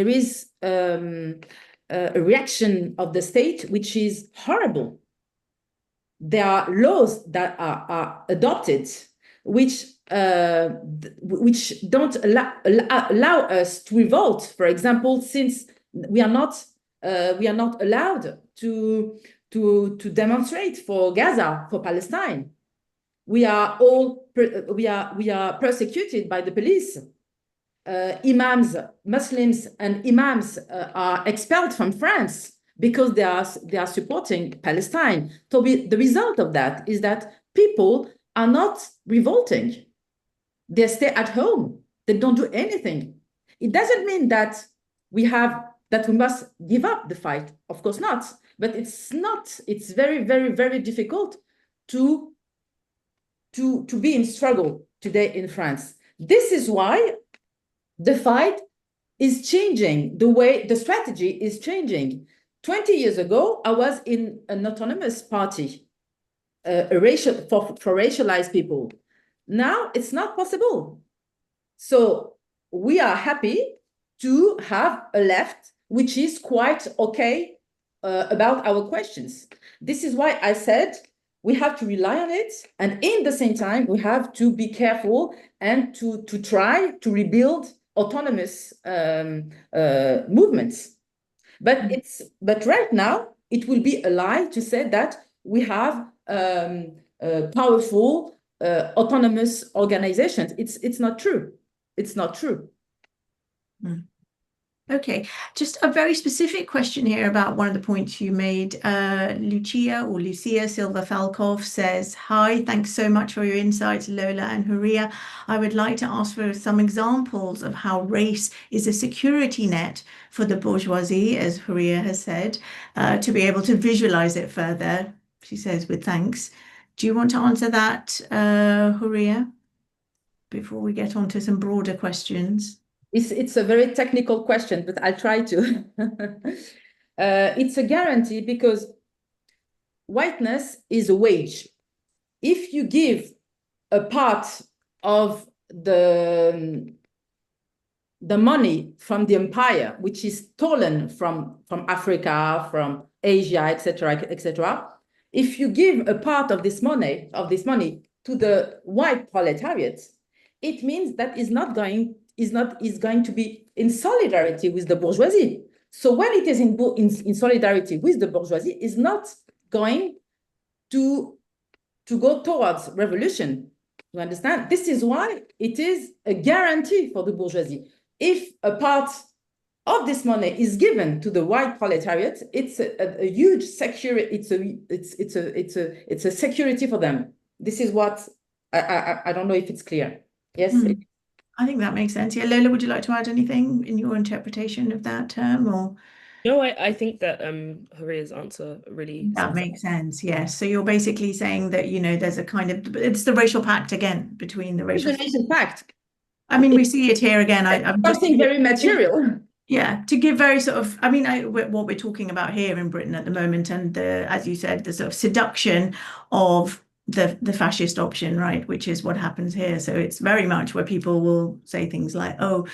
is a reaction of the state which is horrible. There are laws that are adopted which don't allow us to revolt. For example, since we are not allowed to demonstrate for Gaza, for Palestine. We are persecuted by the police. Imams, Muslims and imams are expelled from France because they are supporting Palestine. So the result of that is that people are not revolting. They stay at home. They don't do anything. It doesn't mean that we must give up the fight. Of course not. But it's very, very, very difficult to be in struggle today in France. This is why the fight is changing, the strategy is changing. 20 years ago, I was in an autonomous party, for racialized people. Now it's not possible. So we are happy to have a left which is quite okay about our questions. This is why I said we have to rely on it, and in the same time we have to be careful and to try to rebuild autonomous movements. But right now it will be a lie to say that we have powerful autonomous organizations. It's not true. It's not true. Mm. Okay, just a very specific question here about one of the points you made. Lucia Silva Falkov says, hi, thanks so much for your insights, Lola and Houria. I would like to ask for some examples of how race is a security net for the bourgeoisie, as Houria has said, to be able to visualize it further, she says with thanks. Do you want to answer that, Houria, before we get on to some broader questions? It's a very technical question, but I'll try to. It's a guarantee because whiteness is a wage. If you give a part of the money from the empire, which is stolen from Africa, from Asia, etc., if you give a part of this money to the white proletariat, it means that is going to be in solidarity with the bourgeoisie. So when it is in solidarity with the bourgeoisie, is not going to go towards revolution. You understand? This is why it is a guarantee for the bourgeoisie. If a part of this money is given to the white proletariat, it's a huge security. It's a security for them. This is what I don't know if it's clear. Yes. I think that makes sense. Yeah, Lola, would you like to add anything in your interpretation of that term, or? No, I think that Houria's answer really That sums up. makes sense. Yes. So you're basically saying that, there's a kind of, it's the racial pact again between the racial. Organization pact. I mean, we see it here again. I'm just Something very material. yeah, to give very sort of, I mean, what we're talking about here in Britain at the moment, and as you said, the sort of seduction of the fascist option, right, which is what happens here. So it's very much where people will say things like, "Oh,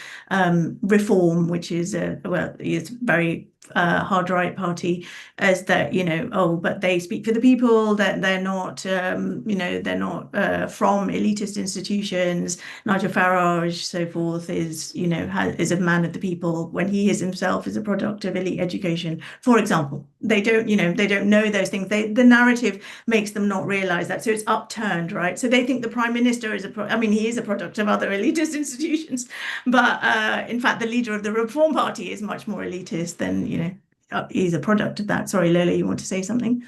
reform," which is well, it's very hard right party, as that oh, but they speak for the people, that they're not they're not from elitist institutions. Nigel Farage, so forth, is is a man of the people when he is himself is a product of elite education. For example, they don't know those things. The narrative makes them not realize that, so it's upturned, right? So they think the prime minister is I mean, he is a product of other elitist institutions, but in fact, the leader of the Reform Party is much more elitist than he's a product of that. Sorry, Lola, you want to say something?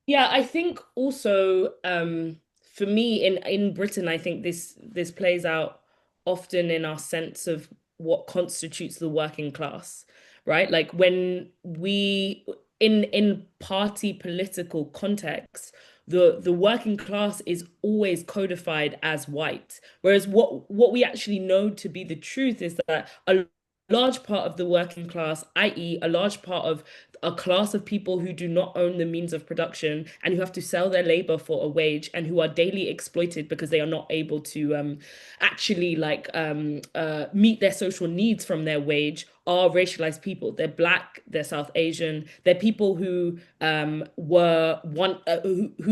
Yeah, I think also for me in Britain, I think this plays out often in our sense of what constitutes the working class, right? Like when we in party political context, the working class is always codified as white. Whereas what we actually know to be the truth is that a large part of the working class, i.e., a large part of a class of people who do not own the means of production and who have to sell their labor for a wage and who are daily exploited because they are not able to actually meet their social needs from their wage are racialized people. They're Black, they're South Asian, they're people who who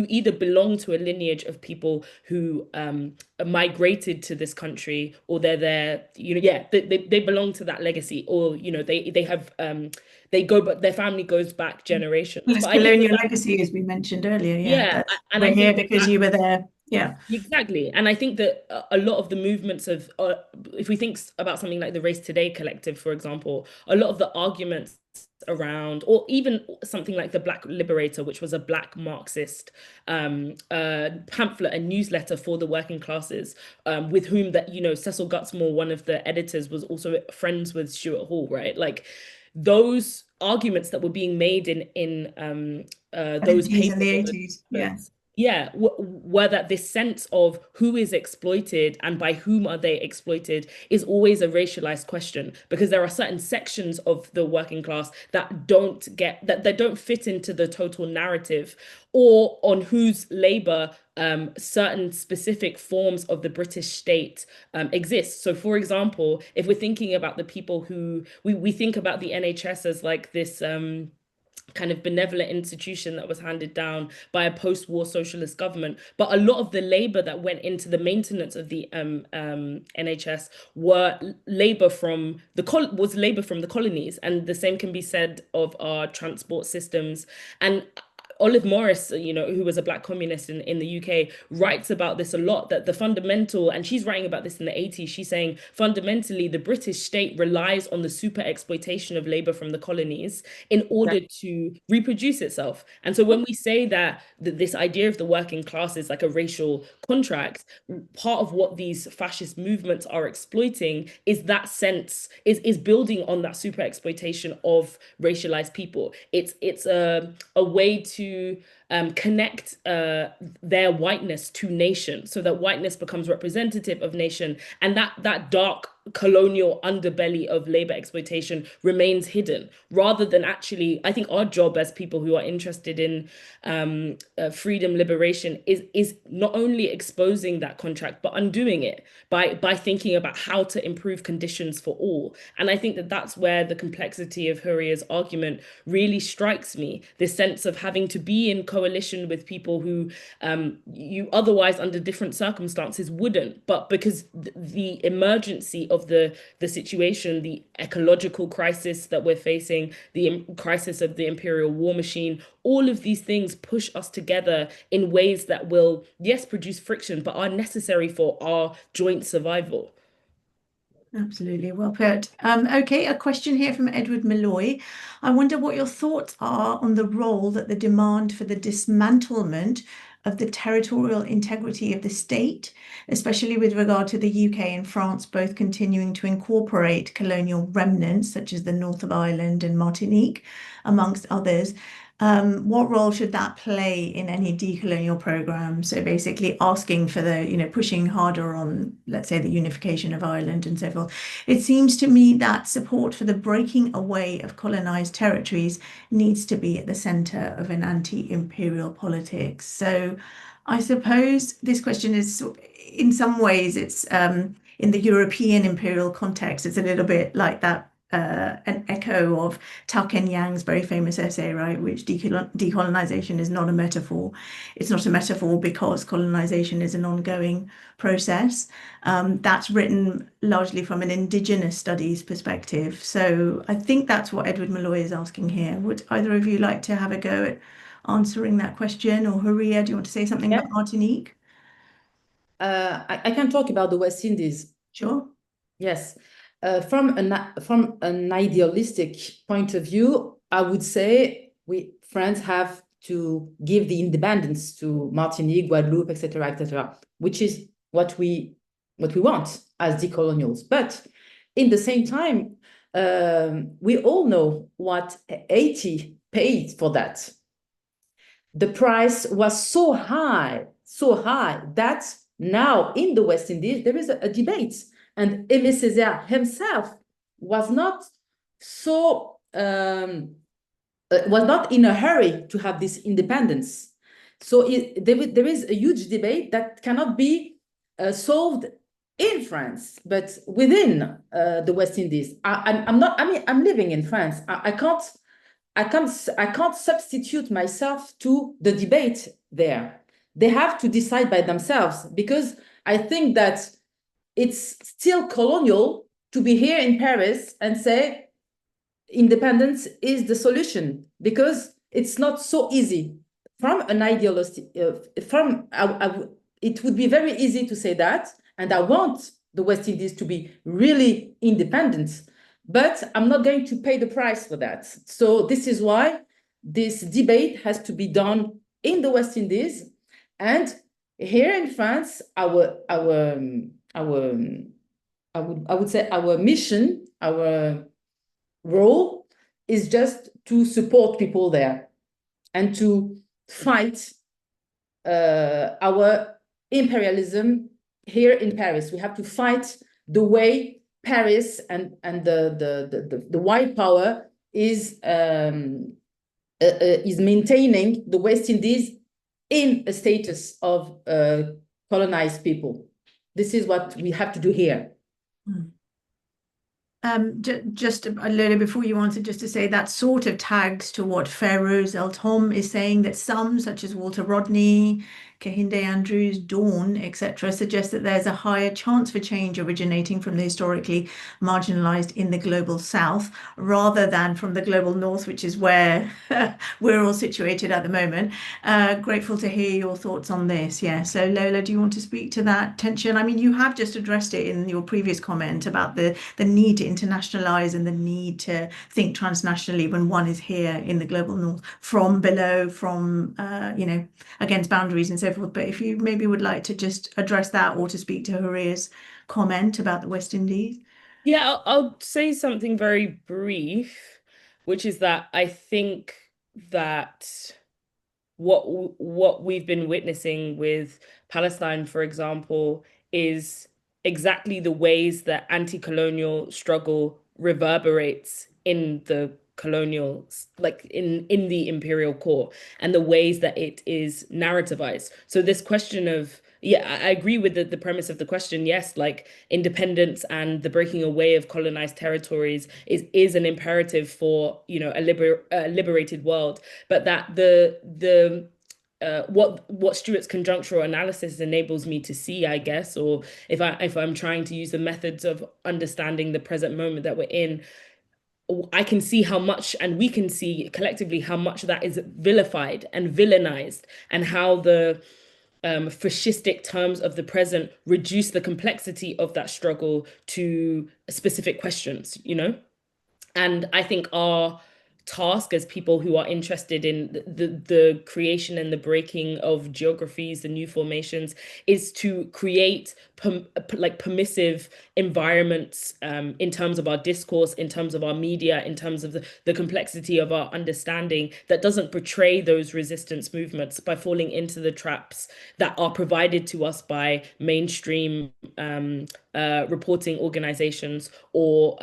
either belong to a lineage of people who migrated to this country, or they're there, they belong to that legacy, or they have they go, but their family goes back generations. Well, it's But I think colonial legacy, as we mentioned earlier. Yeah, yeah, that's and I we're here think that because you were there. Yeah. exactly. And I think that a lot of the movements of, if we think about something like the Race Today collective, for example, a lot of the arguments around, or even something like the Black Liberator, which was a Black Marxist pamphlet and newsletter for the working classes, with whom that, Cecil Gutsmore, one of the editors, was also friends with Stuart Hall, right? Like those arguments that were being made in those 70s and papers, the or those 80s. Yeah. pamphlets, yeah, where that this sense of who is exploited and by whom are they exploited is always a racialized question, because there are certain sections of the working class that don't fit into the total narrative, or on whose labor certain specific forms of the British state exist. So, for example, if we're thinking about the people who we think about the NHS as like this kind of benevolent institution that was handed down by a post-war socialist government. But a lot of the labor that went into the maintenance of the NHS were labor from the colonies, and the same can be said of our transport systems. And Olive Morris, who was a Black communist in the UK, writes about this a lot, that the fundamental, and she's writing about this in the 80s, she's saying fundamentally the British state relies on the super exploitation of labor from the colonies in order to reproduce itself. And so when we say that this idea of the working class is like a racial contract, part of what these fascist movements are exploiting is that sense, is building on that super exploitation of racialized people. It's a way to connect their whiteness to nation, so that whiteness becomes representative of nation, and that dark colonial underbelly of labor exploitation remains hidden, rather than actually, I think our job as people who are interested in freedom, liberation, is not only exposing that contract but undoing it by thinking about how to improve conditions for all. And I think that that's where the complexity of Houria's argument really strikes me, this sense of having to be in coalition with people who you otherwise under different circumstances wouldn't, but because the emergency of the situation, the ecological crisis that we're facing, the crisis of the imperial war machine, all of these things push us together in ways that will, yes, produce friction, but are necessary for our joint survival. Absolutely. Well put. Okay, a question here from Edward Malloy. I wonder what your thoughts are on the role that the demand for the dismantlement of the territorial integrity of the state, especially with regard to the UK and France both continuing to incorporate colonial remnants, such as the north of Ireland and Martinique, amongst others. What role should that play in any decolonial program? So basically asking for pushing harder on, let's say, the unification of Ireland and so forth. It seems to me that support for the breaking away of colonized territories needs to be at the center of an anti-imperial politics. So I suppose this question is, in some ways, it's in the European imperial context, it's a little bit like that. An echo of Tao Kenyang's very famous essay, right, which decolonization is not a metaphor. It's not a metaphor because colonization is an ongoing process. That's written largely from an indigenous studies perspective. So I think that's what Edward Malloy is asking here. Would either of you like to have a go at answering that question? Or Houria, do you want to say something about Martinique? I can talk about the West Indies. Sure. Yes. From an idealistic point of view, I would say France have to give the independence to Martinique, Guadeloupe, etc., which is what we want as decolonials. But in the same time, we all know what Haiti paid for that. The price was so high that now in the West Indies there is a debate. And Aimé Césaire himself was not in a hurry to have this independence. So there is a huge debate that cannot be solved in France, but within the West Indies. I'm living in France. I can't substitute myself to the debate there. They have to decide by themselves, because I think that it's still colonial to be here in Paris and say independence is the solution, because it's not so easy. From an idealist, it would be very easy to say that, and I want the West Indies to be really independent, but I'm not going to pay the price for that. So this is why this debate has to be done in the West Indies. And here in France, I would say our mission, our role is just to support people there and to fight our imperialism here in Paris. We have to fight the way Paris and the white power is maintaining the West Indies in a status of colonized people. This is what we have to do here. Just a little before you answer, just to say that sort of tags to what Feroz El-Tom is saying, that some, such as Walter Rodney, Kehinde Andrews, Dawn, etc., suggest that there's a higher chance for change originating from the historically marginalized in the global south rather than from the global north, which is where we're all situated at the moment. Grateful to hear your thoughts on this. Yeah. So Lola, do you want to speak to that tension? I mean, you have just addressed it in your previous comment about the need to internationalize and the need to think transnationally when one is here in the global north, from below, from against boundaries and so forth. But if you maybe would like to just address that, or to speak to Houria's comment about the West Indies. Yeah, I'll say something very brief, which is that I think that what we've been witnessing with Palestine, for example, is exactly the ways that anti-colonial struggle reverberates in the colonial, like in the imperial core, and the ways that it is narrativized. So this question of, yeah, I agree with the premise of the question. Yes, like independence and the breaking away of colonized territories is an imperative for, a liberated world, but that what Stuart's conjunctural analysis enables me to see, I guess, or if I'm trying to use the methods of understanding the present moment that we're in, I can see how much, and we can see collectively how much that is vilified and villainized, and how the fascistic terms of the present reduce the complexity of that struggle to specific questions, And I think our task as people who are interested in the creation and the breaking of geographies, the new formations, is to create permissive environments in terms of our discourse, in terms of our media, in terms of the complexity of our understanding, that doesn't betray those resistance movements by falling into the traps that are provided to us by mainstream reporting organizations or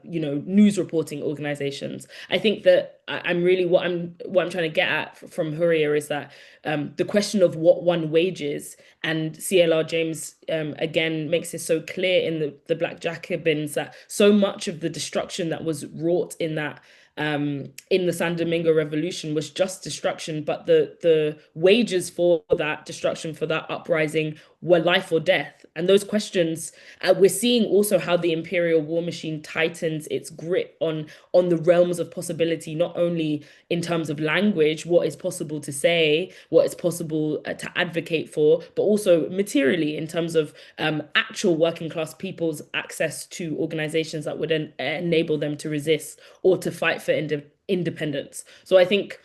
news reporting organizations. I think that I'm really what I'm trying to get at from Houria is that the question of what one wages, and CLR James again makes this so clear in the Black Jacobins, that so much of the destruction that was wrought in that in the San Domingo Revolution was just destruction, but the wages for that destruction, for that uprising, were life or death. And those questions, we're seeing also how the imperial war machine tightens its grip on the realms of possibility, not only in terms of language, what is possible to say, what is possible to advocate for, but also materially in terms of actual working class people's access to organizations that would enable them to resist or to fight for independence. So I think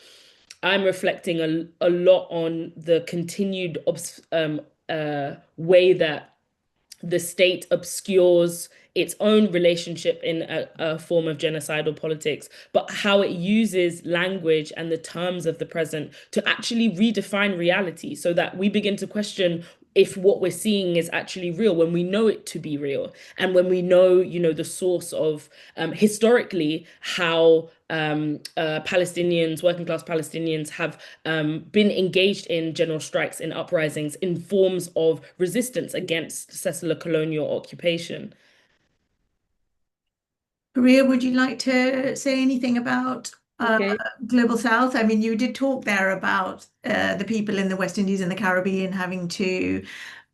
I'm reflecting a lot on the continued way that the state obscures its own relationship in a form of genocidal politics, but how it uses language and the terms of the present to actually redefine reality, so that we begin to question if what we're seeing is actually real, when we know it to be real, and when we know, the source of historically how Palestinians, working class Palestinians, have been engaged in general strikes, in uprisings, in forms of resistance against settler colonial occupation. Houria, would you like to say anything about Global South? I mean, you did talk there about the people in the West Indies and the Caribbean having to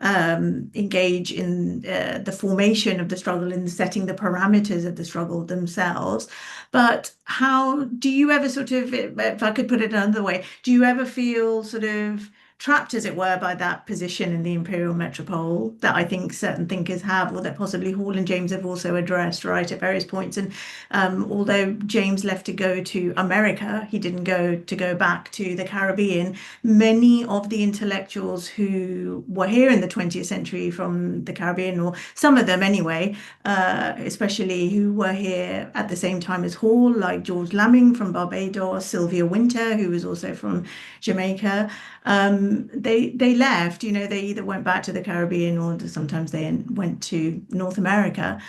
engage in the formation of the struggle and setting the parameters of the struggle themselves. But how do you ever sort of, if I could put it another way, do you ever feel sort of trapped, as it were, by that position in the imperial metropole that I think certain thinkers have, or that possibly Hall and James have also addressed, right, at various points? And although James left to go to America, he didn't go back to the Caribbean. Many of the intellectuals who were here in the 20th century from the Caribbean, or some of them anyway, especially who were here at the same time as Hall, like George Lamming from Barbados, Sylvia Wynter, who was also from Jamaica, they left, they either went back to the Caribbean or sometimes they went to North America.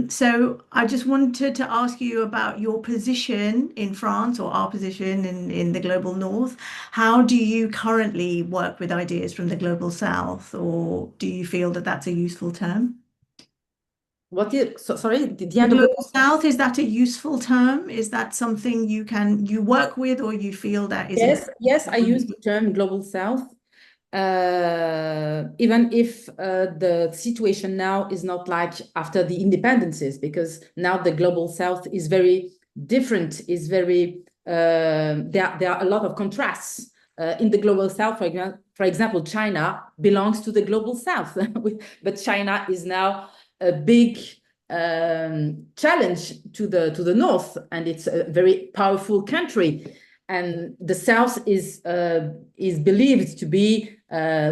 So I just wanted to ask you about your position in France, or our position in the global North. How do you currently work with ideas from the global South, or do you feel that that's a useful term? Sorry, the end of the global South, is that a useful term? Is that something you work with, or you feel that is? Yes, I use the term global South, even if the situation now is not like after the independences, because now the global South is very different, is very there are a lot of contrasts in the global South. For example, China belongs to the global South, but China is now a big challenge to the North, and it's a very powerful country. And the South is believed to be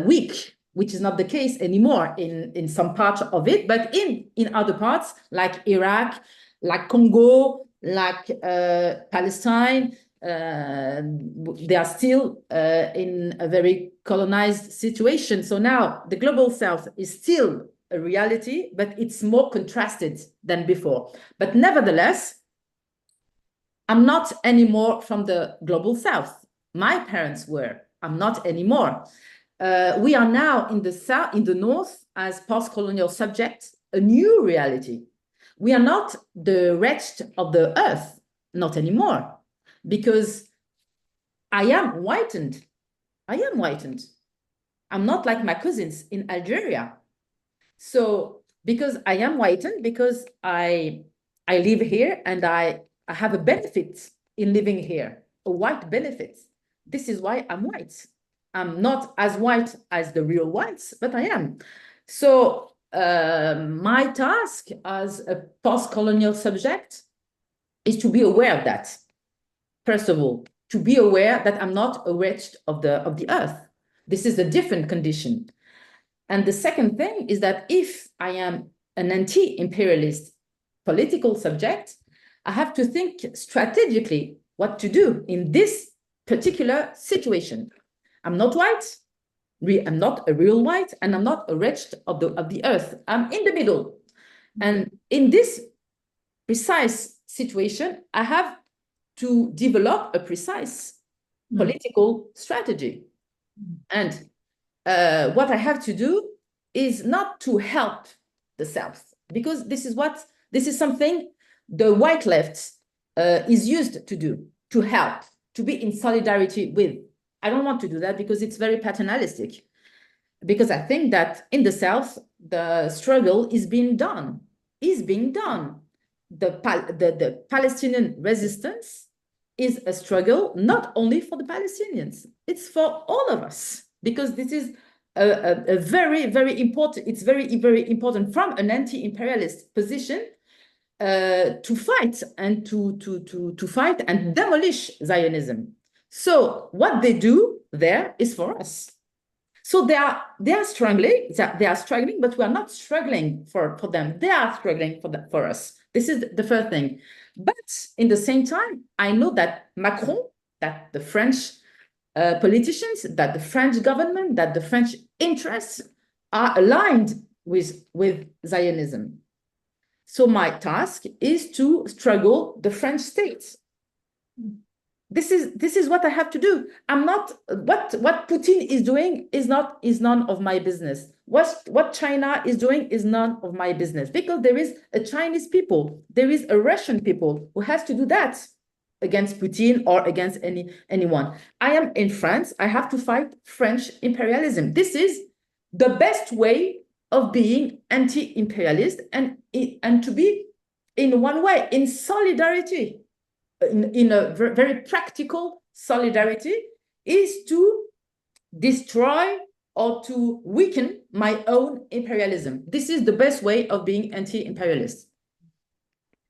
weak, which is not the case anymore in some parts of it, but in other parts like Iraq, like Congo, like Palestine, they are still in a very colonized situation. So now the global South is still a reality, but it's more contrasted than before. But nevertheless, I'm not anymore from the global South. My parents were. I'm not anymore. We are now in the South, in the North, as post-colonial subjects, a new reality. We are not the wretched of the earth, not anymore, because I am whitened. I am whitened. I'm not like my cousins in Algeria. So because I am whitened, because I live here and I have a benefit in living here, a white benefit. This is why I'm white. I'm not as white as the real whites, but I am. So my task as a post-colonial subject is to be aware of that, first of all, to be aware that I'm not a wretch of the earth. This is a different condition. And the second thing is that if I am an anti-imperialist political subject, I have to think strategically what to do in this particular situation. I'm not white, I'm not a real white, and I'm not a wretch of the earth. I'm in the middle. And in this precise situation, I have to develop a precise political strategy. And what I have to do is not to help the South, because this is something the white left is used to do, to help, to be in solidarity with. I don't want to do that because it's very paternalistic. Because I think that in the South, the struggle is being done. The Palestinian resistance is a struggle not only for the Palestinians, it's for all of us, because this is a very, very important, it's very, very important from an anti-imperialist position to fight and to fight and demolish Zionism. So what they do there is for us. So they are struggling, but we are not struggling for them. They are struggling for us. This is the first thing. But in the same time, I know that Macron, that the French politicians, that the French government, that the French interests are aligned with Zionism. So my task is to struggle the French state. This is what I have to do. I'm not what Putin is doing is none of my business. What China is doing is none of my business, because there is a Chinese people, there is a Russian people who has to do that against Putin or against anyone. I am in France. I have to fight French imperialism. This is the best way of being anti-imperialist and to be in one way in solidarity. In a very practical solidarity, is to destroy or to weaken my own imperialism. This is the best way of being anti-imperialist.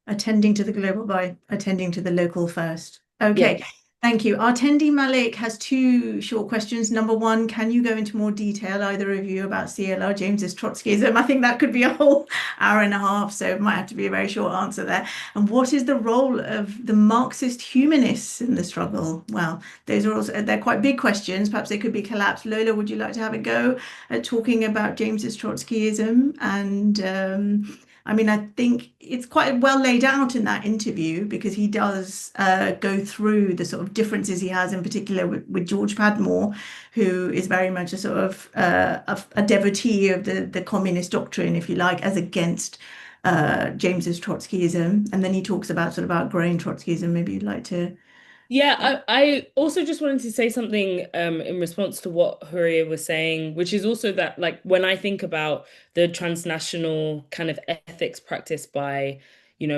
Attending to the global by attending to the local first. Okay. Yes. Thank you. Our attendee Malik has two short questions. Number one, can you go into more detail, either of you, about CLR James's Trotskyism? I think that could be a whole hour and a half, so it might have to be a very short answer there. And what is the role of the Marxist humanists in the struggle? Well, those are also, they're quite big questions. Perhaps they could be collapsed. Lola, would you like to have a go at talking about James's Trotskyism? And I mean, I think it's quite well laid out in that interview, because he does go through the sort of differences he has, in particular with George Padmore, who is very much a sort of a devotee of the communist doctrine, if you like, as against James's Trotskyism. And then he talks about sort of outgrowing Trotskyism. Maybe you'd like to. Yeah, I also just wanted to say something in response to what Houria was saying, which is also that, like, when I think about the transnational kind of ethics practice by,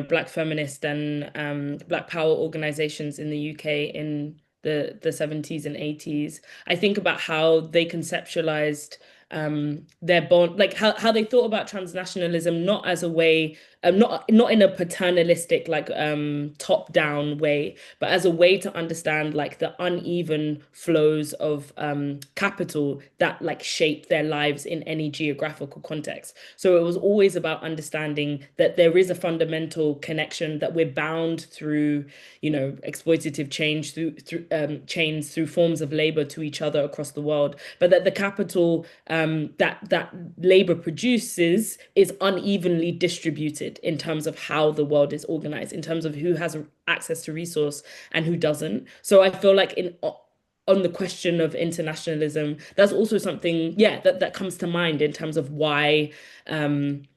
Black feminist and Black power organizations in the UK in the 70s and 80s, I think about how they conceptualized their bond, like how they thought about transnationalism, not as a way, not in a paternalistic, like top-down way, but as a way to understand like the uneven flows of capital that like shape their lives in any geographical context. So it was always about understanding that there is a fundamental connection, that we're bound through, exploitative change, through chains, through forms of labor to each other across the world, but that the capital that labor produces is unevenly distributed in terms of how the world is organized, in terms of who has access to resource and who doesn't. So I feel like on the question of internationalism, that's also something, that comes to mind in terms of why when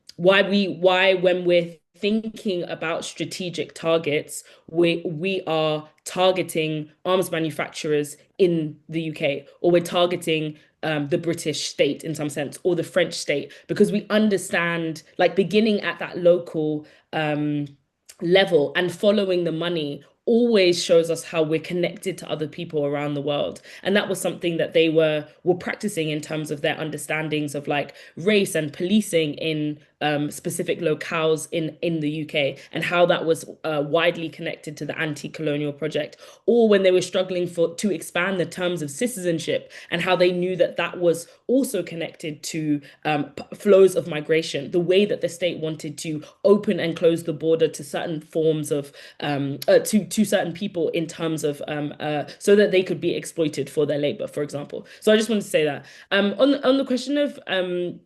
we're thinking about strategic targets, we are targeting arms manufacturers in the UK, or we're targeting the British state in some sense, or the French state, because we understand, like, beginning at that local level and following the money always shows us how we're connected to other people around the world. And that was something that they were practicing in terms of their understandings of like race and policing in specific locales in the UK, and how that was widely connected to the anti-colonial project, or when they were struggling to expand the terms of citizenship, and how they knew that that was also connected to flows of migration, the way that the state wanted to open and close the border to certain forms of to certain people in terms of so that they could be exploited for their labor, for example. So I just wanted to say that. On the question of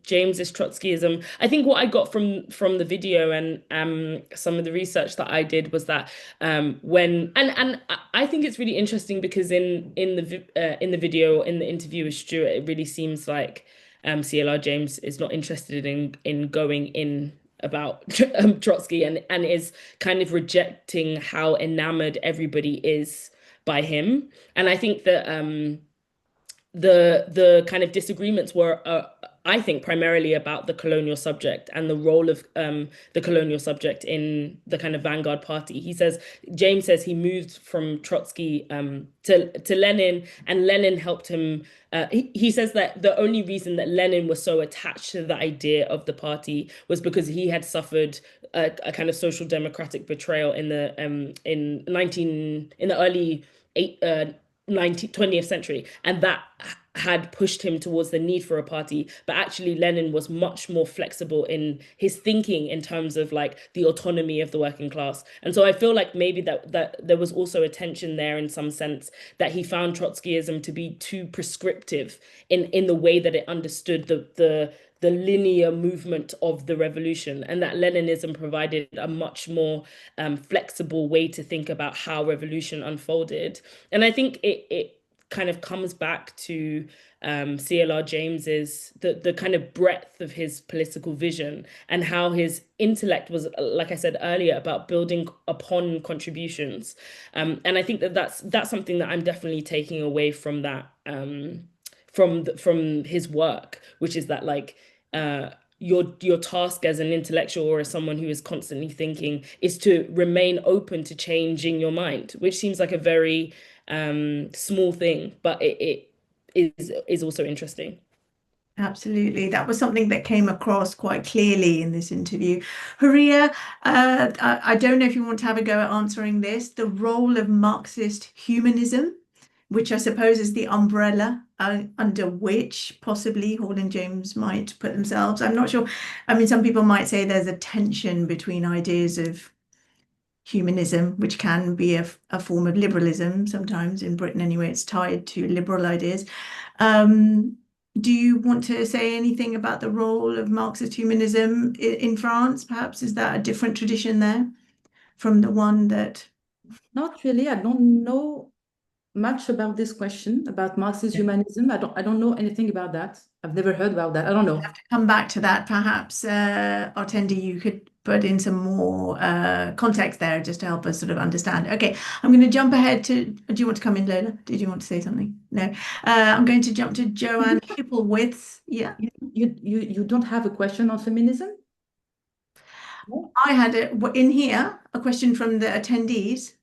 James's Trotskyism, I think what I got from the video and some of the research that I did was that when and I think it's really interesting because in the video, in the interview with Stuart, it really seems like CLR James is not interested in going in about Trotsky, and is kind of rejecting how enamored everybody is by him. And I think that the kind of disagreements were, I think, primarily about the colonial subject and the role of the colonial subject in the kind of vanguard party. James says he moved from Trotsky to Lenin, and Lenin helped him. He says that the only reason that Lenin was so attached to the idea of the party was because he had suffered a kind of social democratic betrayal in the early 20th century, and that had pushed him towards the need for a party. But actually Lenin was much more flexible in his thinking in terms of like the autonomy of the working class. And so I feel like maybe that there was also a tension there in some sense, that he found Trotskyism to be too prescriptive in the way that it understood the linear movement of the revolution, and that Leninism provided a much more flexible way to think about how revolution unfolded. And I think it kind of comes back to CLR James's the kind of breadth of his political vision, and how his intellect was, like I said earlier, about building upon contributions. And I think that's something that I'm definitely taking away from that from his work, which is that like your task as an intellectual or as someone who is constantly thinking is to remain open to changing your mind, which seems like a very small thing, but it is also interesting. Absolutely. That was something that came across quite clearly in this interview. Houria, I don't know if you want to have a go at answering this. The role of Marxist humanism, which I suppose is the umbrella under which possibly Hall and James might put themselves. I'm not sure. I mean, some people might say there's a tension between ideas of humanism, which can be a form of liberalism. Sometimes in Britain anyway, it's tied to liberal ideas. Do you want to say anything about the role of Marxist humanism in France? Perhaps is that a different tradition there from the one that... Not really. I don't know much about this question about Marxist humanism. I don't know anything about that. I've never heard about that. I don't know. We'll have to come back to that. Perhaps, Artendi, you could put in some more context there just to help us sort of understand. Okay, I'm going to jump ahead to... Do you want to come in, Lola? Did you want to say something? No. I'm going to jump to Joanne Hipplewith. Yeah. You don't have a question on feminism? No? I had in here a question from the attendees.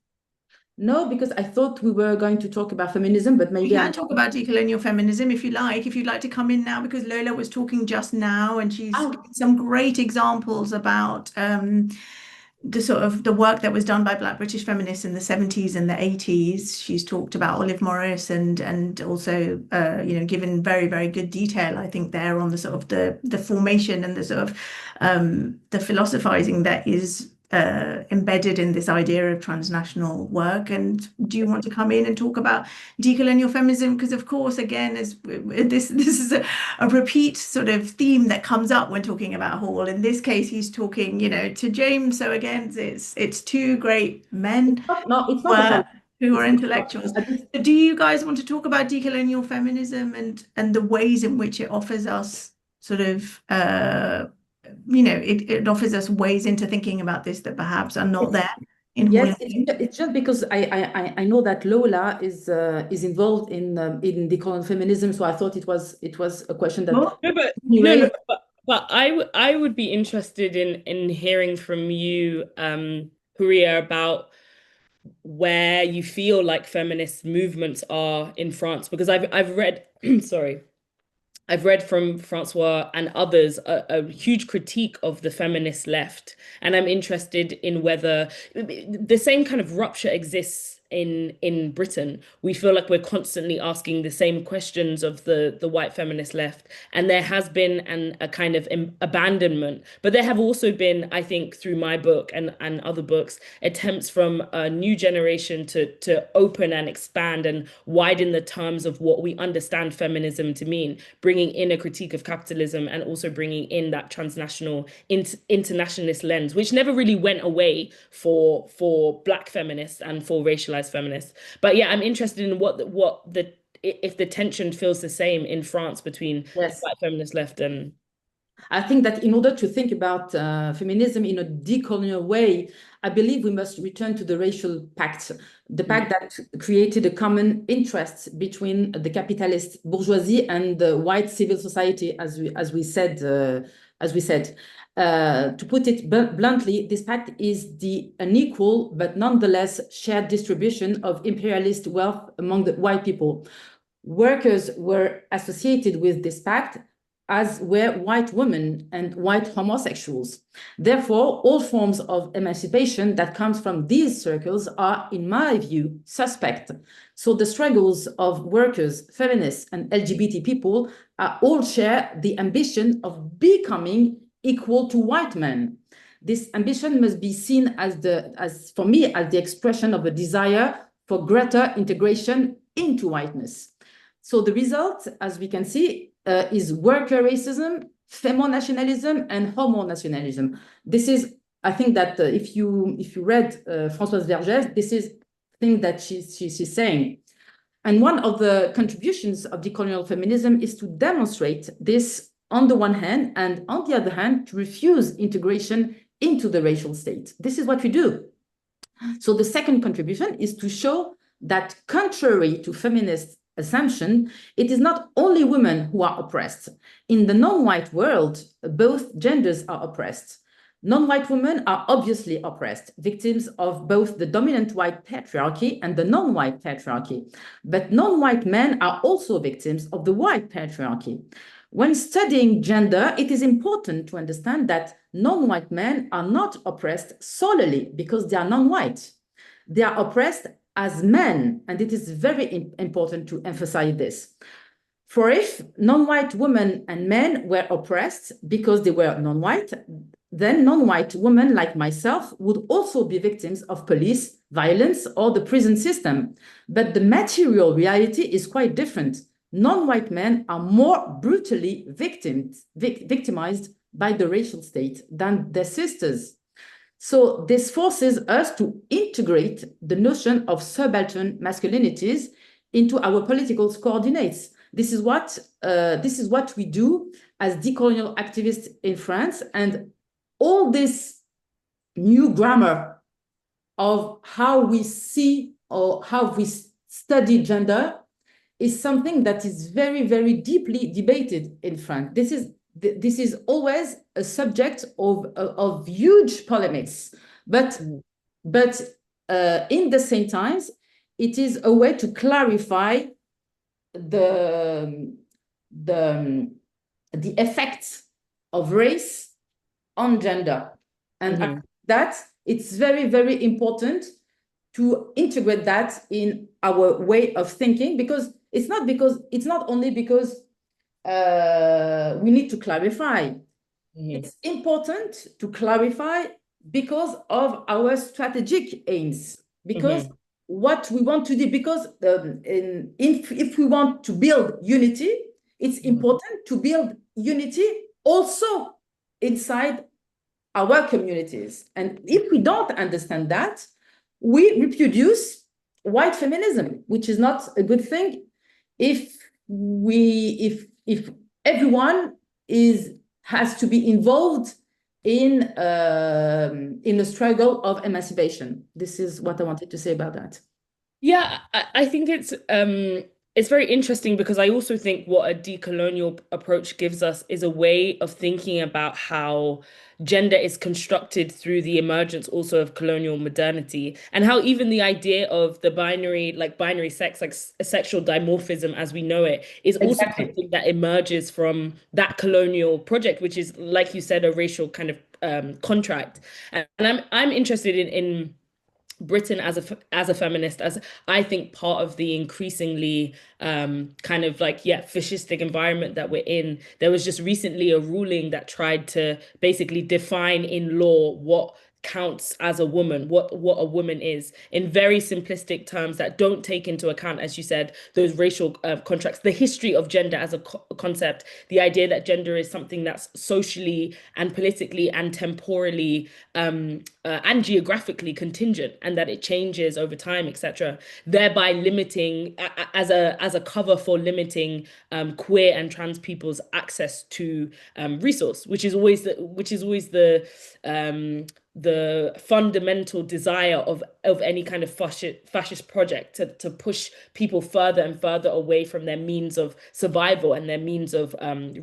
No, because I thought we were going to talk about feminism, but maybe We can talk about decolonial feminism if you like. If you'd like to come in now, because Lola was talking just now, and she's given some great examples about the sort of the work that was done by Black British feminists in the 70s and the 80s. She's talked about Olive Morris and also given very, very good detail, I think, there on the sort of the formation and the sort of the philosophizing that is embedded in this idea of transnational work. And do you want to come in and talk about decolonial feminism? Because of course, again, as this is a repeat sort of theme that comes up when talking about Hall. In this case, he's talking, to James. So again, it's two great men who are intellectuals. Do you guys want to talk about decolonial feminism and the ways in which it offers us sort of it offers us ways into thinking about this that perhaps are not there in Yes, it's just because I know that Lola is involved in decolonial feminism, so I thought it was a question that... But I would be interested in hearing from you, Houria, about where you feel like feminist movements are in France, because I've read sorry. I've read from Francois and others a huge critique of the feminist left, and I'm interested in whether the same kind of rupture exists in Britain. We feel like we're constantly asking the same questions of the white feminist left, and there has been a kind of abandonment. But there have also been, I think, through my book and other books, attempts from a new generation to open and expand and widen the terms of what we understand feminism to mean, bringing in a critique of capitalism and also bringing in that transnational internationalist lens, which never really went away for Black feminists and for racialized feminists. But yeah, I'm interested in what the if the tension feels the same in France between the Yes. white feminist left and. I think that in order to think about feminism in a decolonial way, I believe we must return to the racial pact, the pact that created a common interest between the capitalist bourgeoisie and the white civil society, as we said. To put it bluntly, this pact is the unequal but nonetheless shared distribution of imperialist wealth among the white people. Workers were associated with this pact, as were white women and white homosexuals. Therefore, all forms of emancipation that comes from these circles are, in my view, suspect. So the struggles of workers, feminists, and LGBT people all share the ambition of becoming equal to white men. This ambition must be seen for me, as the expression of a desire for greater integration into whiteness. So the result, as we can see, is worker racism, femo-nationalism, and homo-nationalism. This is, I think that if you read Françoise Vergès, this is the thing that she's saying. And one of the contributions of decolonial feminism is to demonstrate this on the one hand, and on the other hand, to refuse integration into the racial state. This is what we do. So the second contribution is to show that, contrary to feminist assumption, it is not only women who are oppressed. In the non-white world, both genders are oppressed. Non-white women are obviously oppressed, victims of both the dominant white patriarchy and the non-white patriarchy. But non-white men are also victims of the white patriarchy. When studying gender, it is important to understand that non-white men are not oppressed solely because they are non-white. They are oppressed as men, and it is very important to emphasize this. For if non-white women and men were oppressed because they were non-white, then non-white women like myself would also be victims of police violence or the prison system. But the material reality is quite different. Non-white men are more brutally victimized by the racial state than their sisters. So this forces us to integrate the notion of subaltern masculinities into our political coordinates. This is what we do as decolonial activists in France, and all this new grammar of how we see or how we study gender is something that is very, very deeply debated in France. This is always a subject of huge polemics, but in the same times, it is a way to clarify the effects of race on gender, and that it's very, very important to integrate that in our way of thinking, because it's not only because we need to clarify. It's important to clarify because of our strategic aims, because what we want to do, because if we want to build unity, it's important to build unity also inside our communities. And if we don't understand that, we reproduce white feminism, which is not a good thing. If everyone has to be involved in a struggle of emancipation. This is what I wanted to say about that. Yeah, I think it's It's very interesting because I also think what a decolonial approach gives us is a way of thinking about how gender is constructed through the emergence also of colonial modernity, and how even the idea of the binary, like binary sex, like sexual dimorphism as we know it, is also Exactly. something that emerges from that colonial project, which is, like you said, a racial kind of contract. And I'm interested in Britain as a feminist, as I think part of the increasingly kind of like, yeah, fascistic environment that we're in. There was just recently a ruling that tried to basically define in law what counts as a woman, what a woman is, in very simplistic terms that don't take into account, as you said, those racial contracts, the history of gender as a concept, the idea that gender is something that's socially and politically and temporally and geographically contingent, and that it changes over time, etc., thereby limiting as a cover for limiting queer and trans people's access to resource, which is always the fundamental desire of any kind of fascist project, to push people further and further away from their means of survival and their means of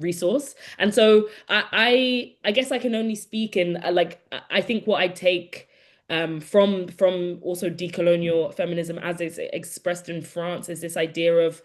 resource. And so I guess I can only speak in like, I think what I take from also decolonial feminism as it's expressed in France is this idea of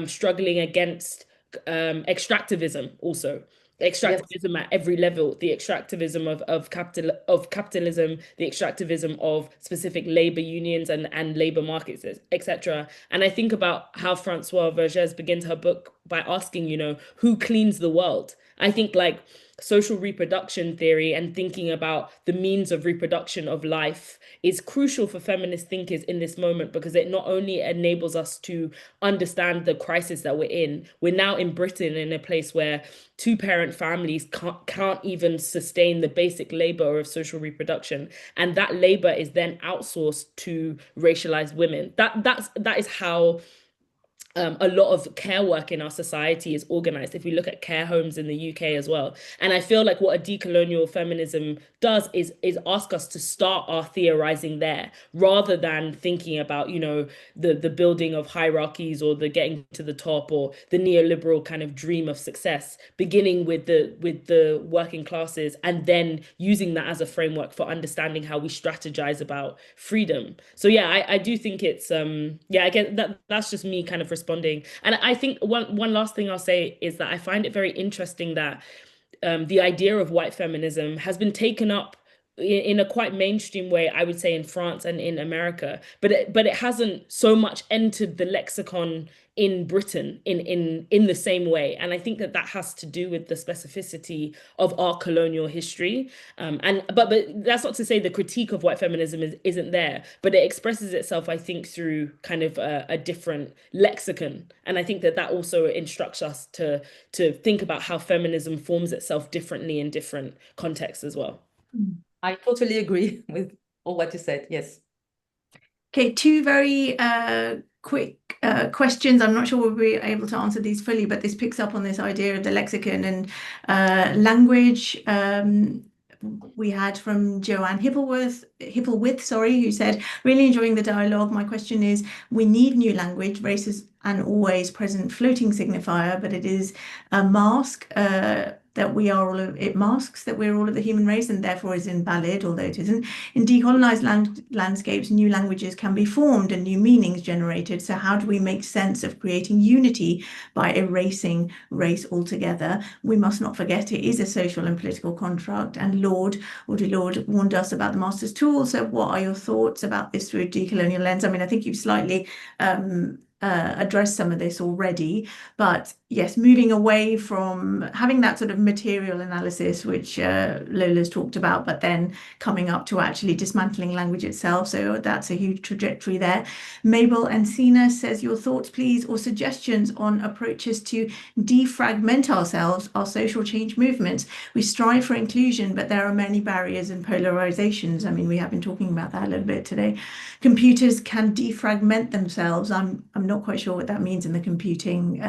struggling against extractivism also. Yes. Extractivism at every level, the extractivism of capitalism, the extractivism of specific labor unions and labor markets, etc. And I think about how Francoise Vergès begins her book by asking, who cleans the world? I think like social reproduction theory and thinking about the means of reproduction of life is crucial for feminist thinkers in this moment, because it not only enables us to understand the crisis that we're in. We're now in Britain in a place where two-parent families can't even sustain the basic labor of social reproduction, and that labor is then outsourced to racialized women. That is how a lot of care work in our society is organized, if we look at care homes in the UK as well. And I feel like what a decolonial feminism does is ask us to start our theorizing there, rather than thinking about, the building of hierarchies or the getting to the top or the neoliberal kind of dream of success, beginning with the working classes and then using that as a framework for understanding how we strategize about freedom. So yeah, I do think it's yeah, I get that's just me kind of responding. And I think one last thing I'll say is that I find it very interesting that the idea of white feminism has been taken up in a quite mainstream way, I would say, in France and in America, but it hasn't so much entered the lexicon in Britain in the same way. And I think that has to do with the specificity of our colonial history. But that's not to say the critique of white feminism isn't there, but it expresses itself, I think, through kind of a different lexicon. And I think that also instructs us to think about how feminism forms itself differently in different contexts as well. I totally agree with all what you said. Yes. Okay, two very quick questions. I'm not sure we'll be able to answer these fully, but this picks up on this idea of the lexicon and language. We had from Joanne Hipplewith, sorry, who said, really enjoying the dialogue. My question is, we need new language. Race is an always present floating signifier, but it is a mask that we are all of, it masks that we're all of the human race and therefore is invalid, although it isn't. In decolonized landscapes, new languages can be formed and new meanings generated. So how do we make sense of creating unity by erasing race altogether? We must not forget it is a social and political contract, and Audre Lorde warned us about the master's tool. So what are your thoughts about this through a decolonial lens? I mean, I think you've slightly addressed some of this already, but yes, moving away from having that sort of material analysis, which Lola's talked about, but then coming up to actually dismantling language itself. So that's a huge trajectory there. Mabel Encina says, your thoughts, please, or suggestions on approaches to defragment ourselves, our social change movements. We strive for inclusion, but there are many barriers and polarizations. I mean, we have been talking about that a little bit today. Computers can defragment themselves. I'm not quite sure what that means in the computing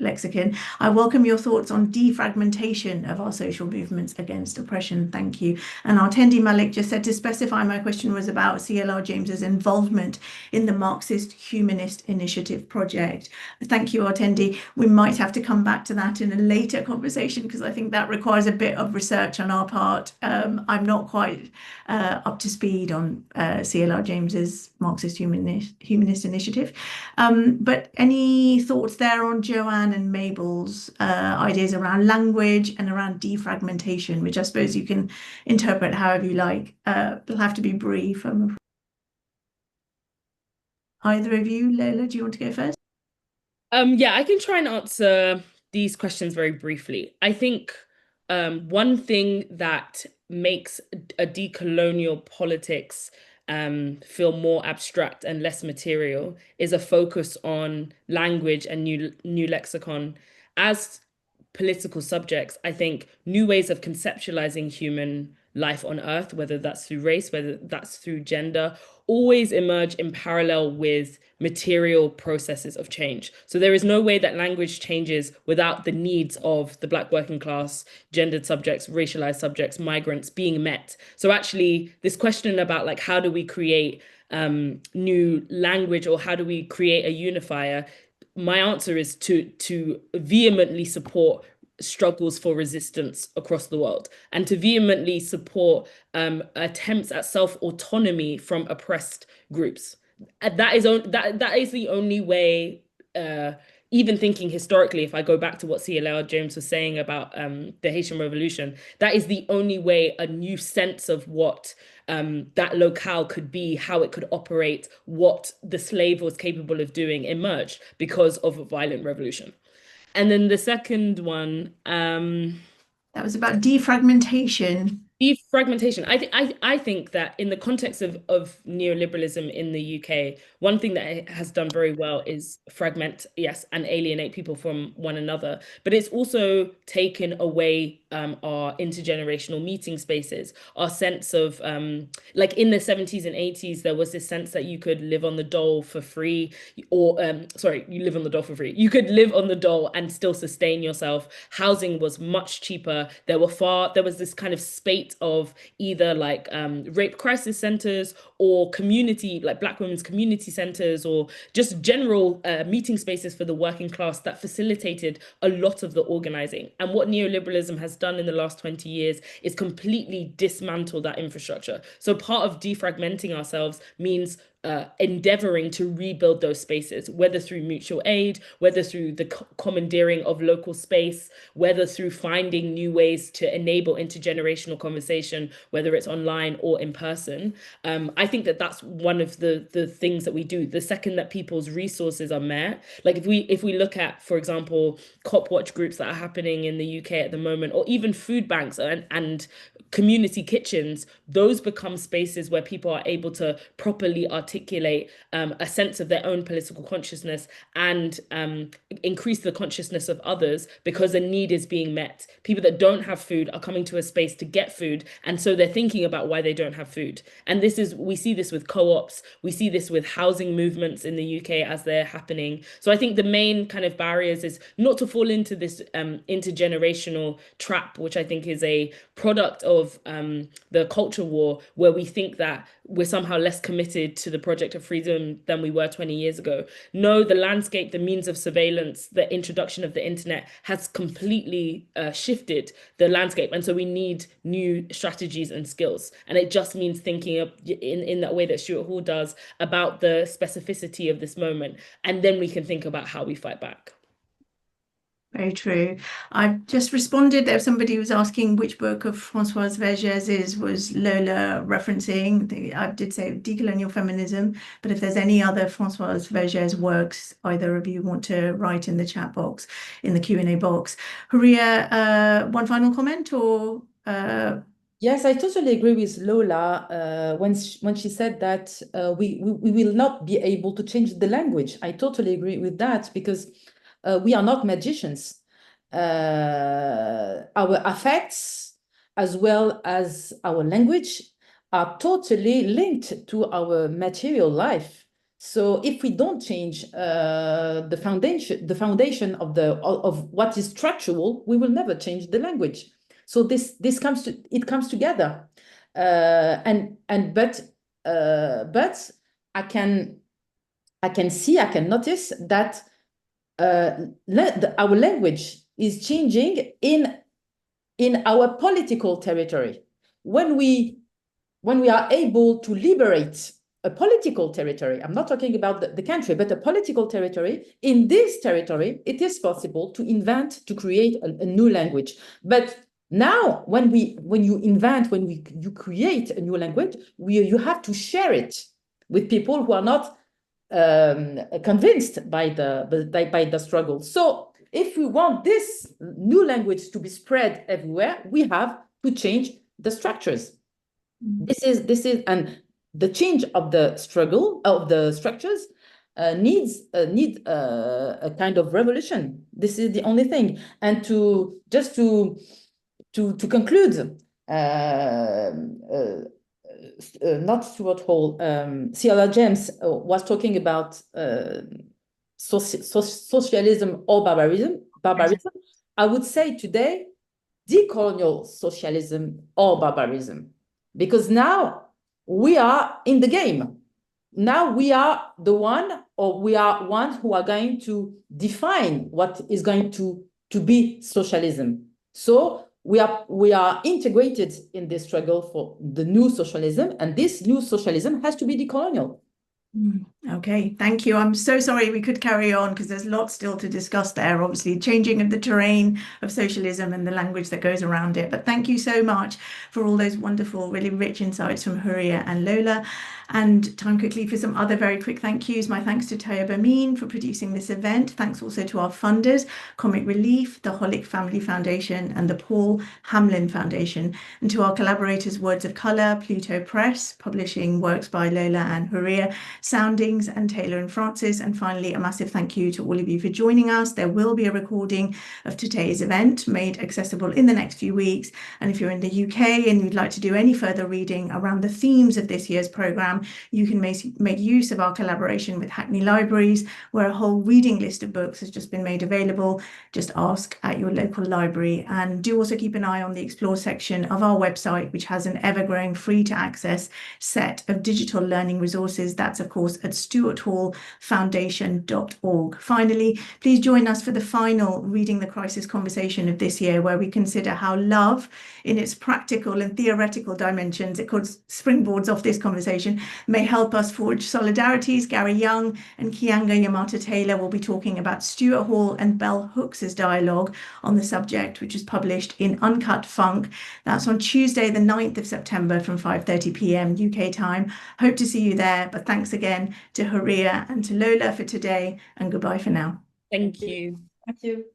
lexicon. lexicon. I welcome your thoughts on defragmentation of our social movements against oppression. Thank you. And our attendee Malik just said to specify my question was about CLR James's involvement in the Marxist Humanist Initiative project. Thank you, attendee. We might have to come back to that in a later conversation because I think that requires a bit of research on our part. I'm not quite up to speed on CLR James's Marxist Humanist Initiative. But any thoughts there on Joanne and Mabel's ideas around language and around defragmentation, which I suppose you can interpret however you like. It'll have to be brief. Either of you, Lola, do you want to go first? Yeah, I can try and answer these questions very briefly. I think one thing that makes a decolonial politics feel more abstract and less material is a focus on language and new lexicon. As political subjects, I think new ways of conceptualizing human life on Earth, whether that's through race, whether that's through gender, always emerge in parallel with material processes of change. So there is no way that language changes without the needs of the Black working class, gendered subjects, racialized subjects, migrants being met. So actually, this question about like how do we create new language or how do we create a unifier, my answer is to vehemently support struggles for resistance across the world and to vehemently support attempts at self-autonomy from oppressed groups. That is the only way, even thinking historically, if I go back to what CLR James was saying about the Haitian Revolution, that is the only way a new sense of what that locale could be, how it could operate, what the slave was capable of doing emerged because of a violent revolution. And then the second one, that was about defragmentation. Defragmentation. I think that in the context of neoliberalism in the UK, one thing that it has done very well is fragment, yes, and alienate people from one another. But it's also taken away our intergenerational meeting spaces, our sense of like in the 70s and 80s, there was this sense that you could live on the dole for free, or sorry, you live on the dole for free. You could live on the dole and still sustain yourself. Housing was much cheaper. There was this kind of spate of either like rape crisis centers or community, like Black women's community centers, or just general meeting spaces for the working class that facilitated a lot of the organizing. And what neoliberalism has done in the last 20 years is completely dismantle that infrastructure. So part of defragmenting ourselves means endeavoring to rebuild those spaces, whether through mutual aid, whether through the commandeering of local space, whether through finding new ways to enable intergenerational conversation, whether it's online or in person. I think that that's one of the things that we do. The second that people's resources are met, like if we look at, for example, cop watch groups that are happening in the UK at the moment, or even food banks and community kitchens, those become spaces where people are able to properly articulate a sense of their own political consciousness and increase the consciousness of others because a need is being met. People that don't have food are coming to a space to get food, and so they're thinking about why they don't have food. And we see this with co-ops, we see this with housing movements in the UK as they're happening. So I think the main kind of barriers is not to fall into this intergenerational trap, which I think is a product of the culture war, where we think that we're somehow less committed to the project of freedom than we were 20 years ago. No, the landscape, the means of surveillance, the introduction of the internet has completely shifted the landscape. And so we need new strategies and skills. And it just means thinking of, in that way that Stuart Hall does, about the specificity of this moment. And then we can think about how we fight back. Very true. I've just responded. There was somebody who was asking which book of Françoise Vergès's was Lola referencing. I did say Decolonial Feminism, but if there's any other Françoise Vergès works, either of you want to write in the chat box, in the Q&A box. Houria, one final comment or? Yes, I totally agree with Lola when she said that we will not be able to change the language. I totally agree with that because we are not magicians. Our affects as well as our language are totally linked to our material life. So if we don't change the foundation of what is structural, we will never change the language. So it comes together, but I can notice that our language is changing in our political territory. When we are able to liberate a political territory, I'm not talking about the country, but a political territory, in this territory, it is possible to invent, to create a new language. But now, when you create a new language, you have to share it with people who are not convinced by the struggle. So if we want this new language to be spread everywhere, we have to change the structures. This is and the change of the structures needs a kind of revolution. This is the only thing. And to conclude, not Stuart Hall, CLR James was talking about socialism or barbarism. I would say today, decolonial socialism or barbarism. Because now we are in the game. Now we are one who are going to define what is going to be socialism. So we are integrated in this struggle for the new socialism, and this new socialism has to be decolonial. Okay, thank you. I'm so sorry we could carry on because there's lots still to discuss there, obviously changing of the terrain of socialism and the language that goes around it. But thank you so much for all those wonderful, really rich insights from Houria and Lola. And time quickly for some other very quick thank yous. My thanks to Taya Bamin for producing this event. Thanks also to our funders, Comic Relief, the Holic Family Foundation and the Paul Hamlin Foundation. And to our collaborators, Words of Colour, Pluto Press, publishing works by Lola and Houria, Soundings and Taylor and Francis. And finally, a massive thank you to all of you for joining us. There will be a recording of today's event made accessible in the next few weeks. And if you're in the UK and you'd like to do any further reading around the themes of this year's programme, you can make use of our collaboration with Hackney Libraries, where a whole reading list of books has just been made available. Just ask at your local library. And do also keep an eye on the Explore section of our website, which has an ever-growing free-to-access set of digital learning resources. That's, of course, at stuarthallfoundation.org. Finally, please join us for the final Reading the Crisis conversation of this year, where we consider how love, in its practical and theoretical dimensions, it could springboards off this conversation, may help us forge solidarities. Gary Young and Kianga Yamata-Taylor will be talking about Stuart Hall and Bell Hooks' dialogue on the subject, which is published in Uncut Funk. That's on Tuesday, the 9th of September from 5:30 p.m. UK time. Hope to see you there. But thanks again to Houria and to Lola for today, and goodbye for now. Thank you. Thank you.